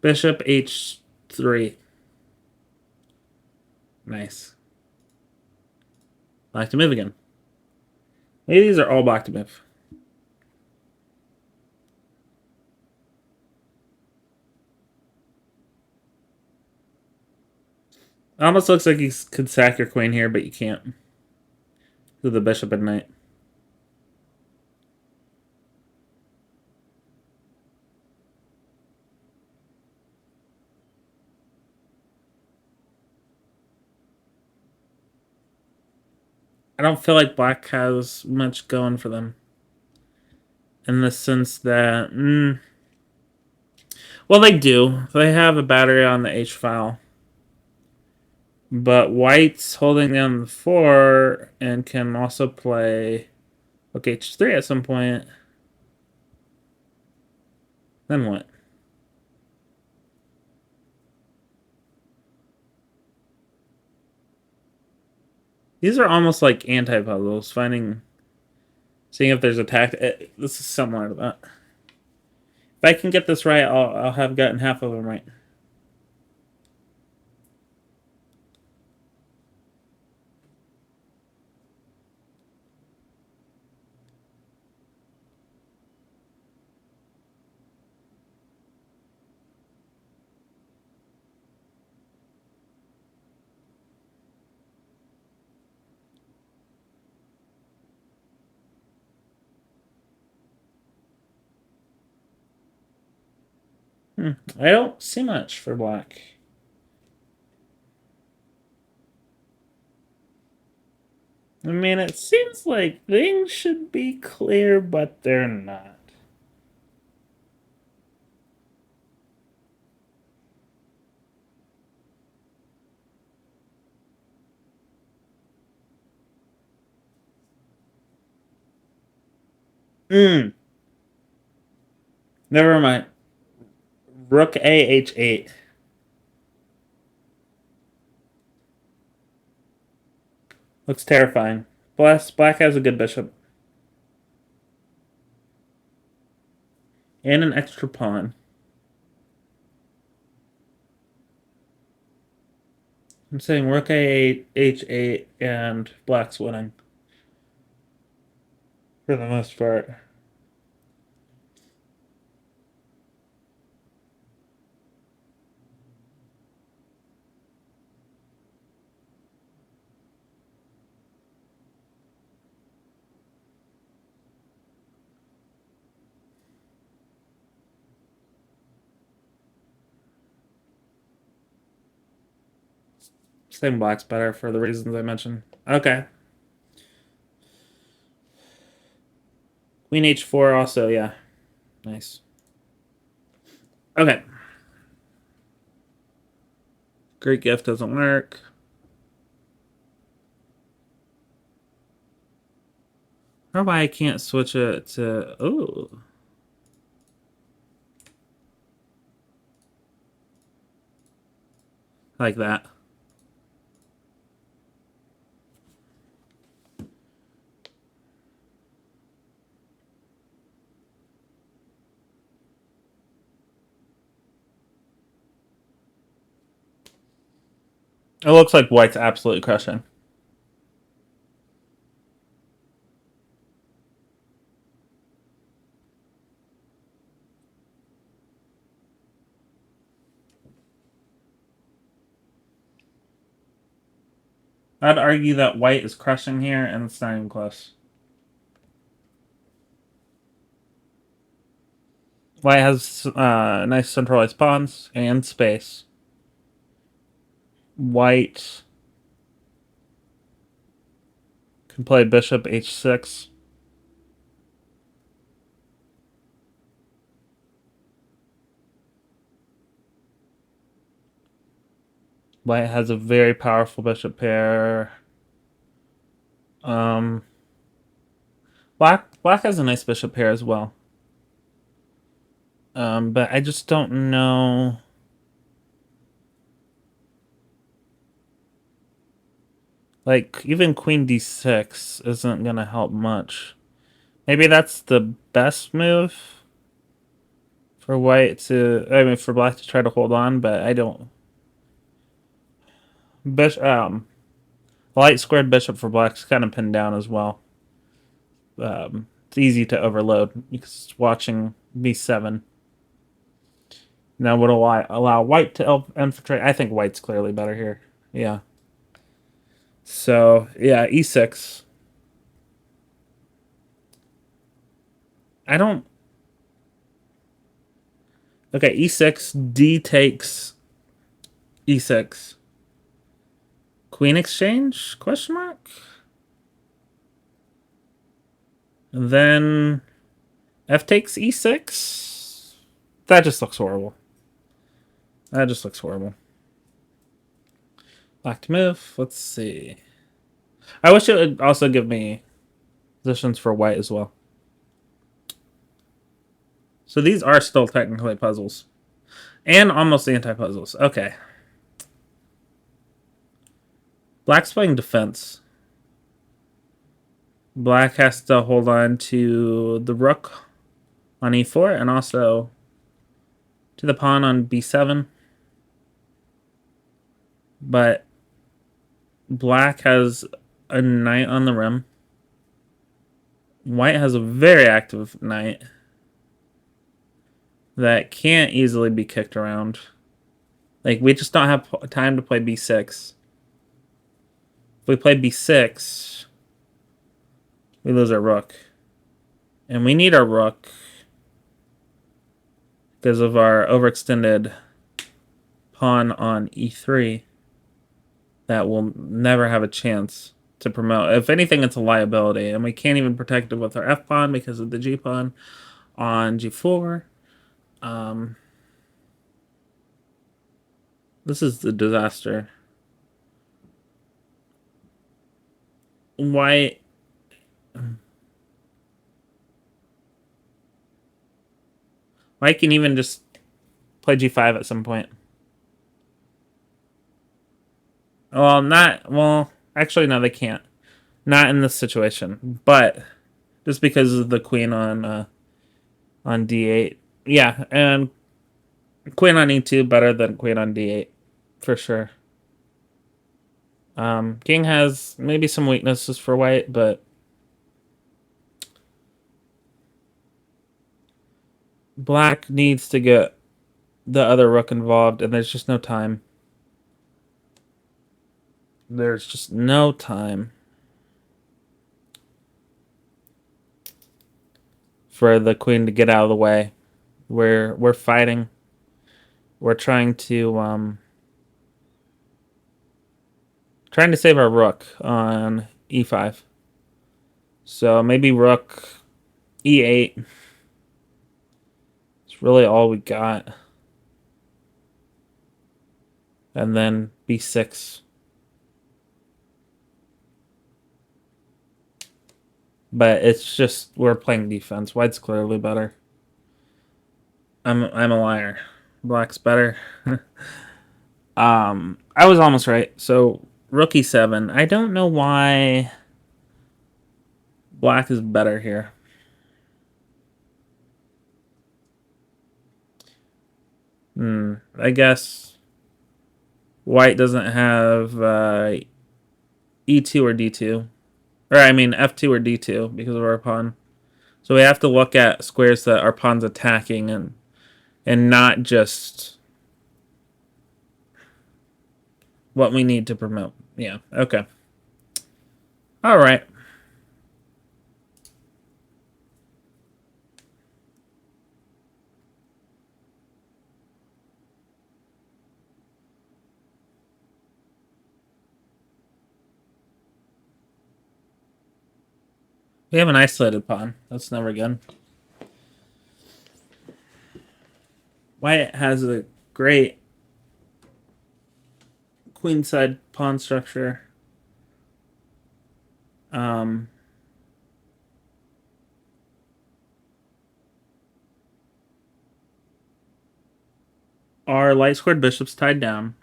Bishop h3. Nice. Black to move again. Maybe these are all black to move. It almost looks like you could sack your queen here, but you can't. Do the bishop at knight. I don't feel like black has much going for them. In the sense that... well, they do. They have a battery on the h-file. But white's holding down the 4 and can also play rook h3 at some point. Then what? These are almost like anti-puzzles. Seeing if there's a this is similar to that. If I can get this right, I'll have gotten half of them right. I don't see much for black. I mean, it seems like things should be clear, but they're not. Hmm. Never mind. Rook AH8. Looks terrifying. Black has a good bishop. And an extra pawn. I'm saying rook A8, H8, and black's winning. For the most part. Saying black's better for the reasons I mentioned. Okay. Queen H4 also, yeah. Nice. Okay. Great gift doesn't work. I don't know why I can't switch it to... Ooh. Like that. It looks like white's absolutely crushing. I'd argue that white is crushing here, and it's not even close. White has nice centralized pawns and space. White can play bishop h6. White has a very powerful bishop pair. Black has a nice bishop pair as well. But I just don't know. Like, even queen d6 isn't gonna help much. Maybe that's the best move for white to... I mean, for black to try to hold on, but I don't... Light squared bishop for black's kind of pinned down as well. It's easy to overload because it's watching b7. Now would allow white to infiltrate. I think white's clearly better here. Yeah. So, yeah, e6. I don't... Okay, e6, d takes e6. Queen exchange? Question mark? And then f takes e6. That just looks horrible. That just looks horrible. Black to move. Let's see. I wish it would also give me positions for white as well. So these are still technically puzzles. And almost anti-puzzles. Okay. Black's playing defense. Black has to hold on to the rook on e4 and also to the pawn on b7. But black has a knight on the rim. White has a very active knight that can't easily be kicked around. Like, we just don't have time to play b6. If we play b6, we lose our rook. And we need our rook because of our overextended pawn on e3 that will never have a chance to promote. If anything, it's a liability, and we can't even protect it with our f-pawn because of the g-pawn on g4. This is the disaster. White can even just play g5 at some point. Well, actually, no, they can't. Not in this situation, but just because of the queen on d8. Yeah, and queen on e2 better than queen on d8, for sure. King has maybe some weaknesses for white, but black needs to get the other rook involved, and there's just no time. There's just no time for the queen to get out of the way. We're fighting. We're trying to save our rook on e5. So maybe rook e8. It's really all we got. And then b6. But it's just we're playing defense. White's clearly better. I'm a liar. Black's better. I was almost right. So rook e7. I don't know why black is better here. I guess white doesn't have e2 or d2. Or I mean f2 or d2 because of our pawn. So we have to look at squares that our pawn's attacking and not just what we need to promote. Yeah, okay. All right. We have an isolated pawn. That's never good. White has a great queenside pawn structure. Our light squared bishop's tied down.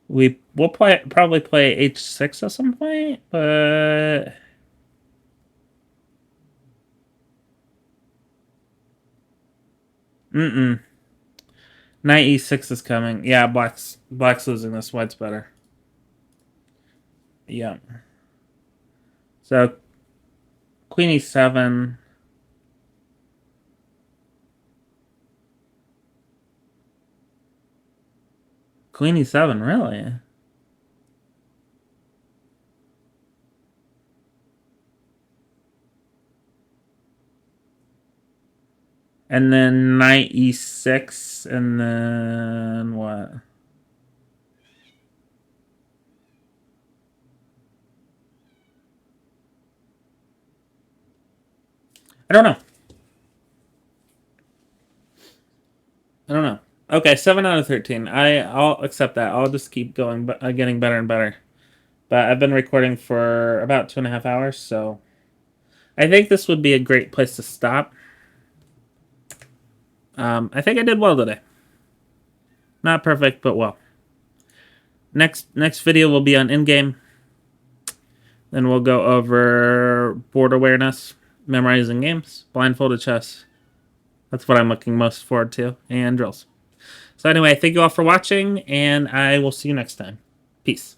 We'll probably play h6 at some point, but knight e6 is coming. Yeah, black's losing this. White's better. Yeah. So queen e7. Queen e7, really? And then knight e6, and then what? I don't know. Okay, 7 out of 13. I'll accept that. I'll just keep going, but getting better and better. But I've been recording for about 2.5 hours, so I think this would be a great place to stop. I think I did well today. Not perfect, but well. Next video will be on Endgame. Then we'll go over board awareness, memorizing games, blindfolded chess. That's what I'm looking most forward to, and drills. So anyway, thank you all for watching, and I will see you next time. Peace.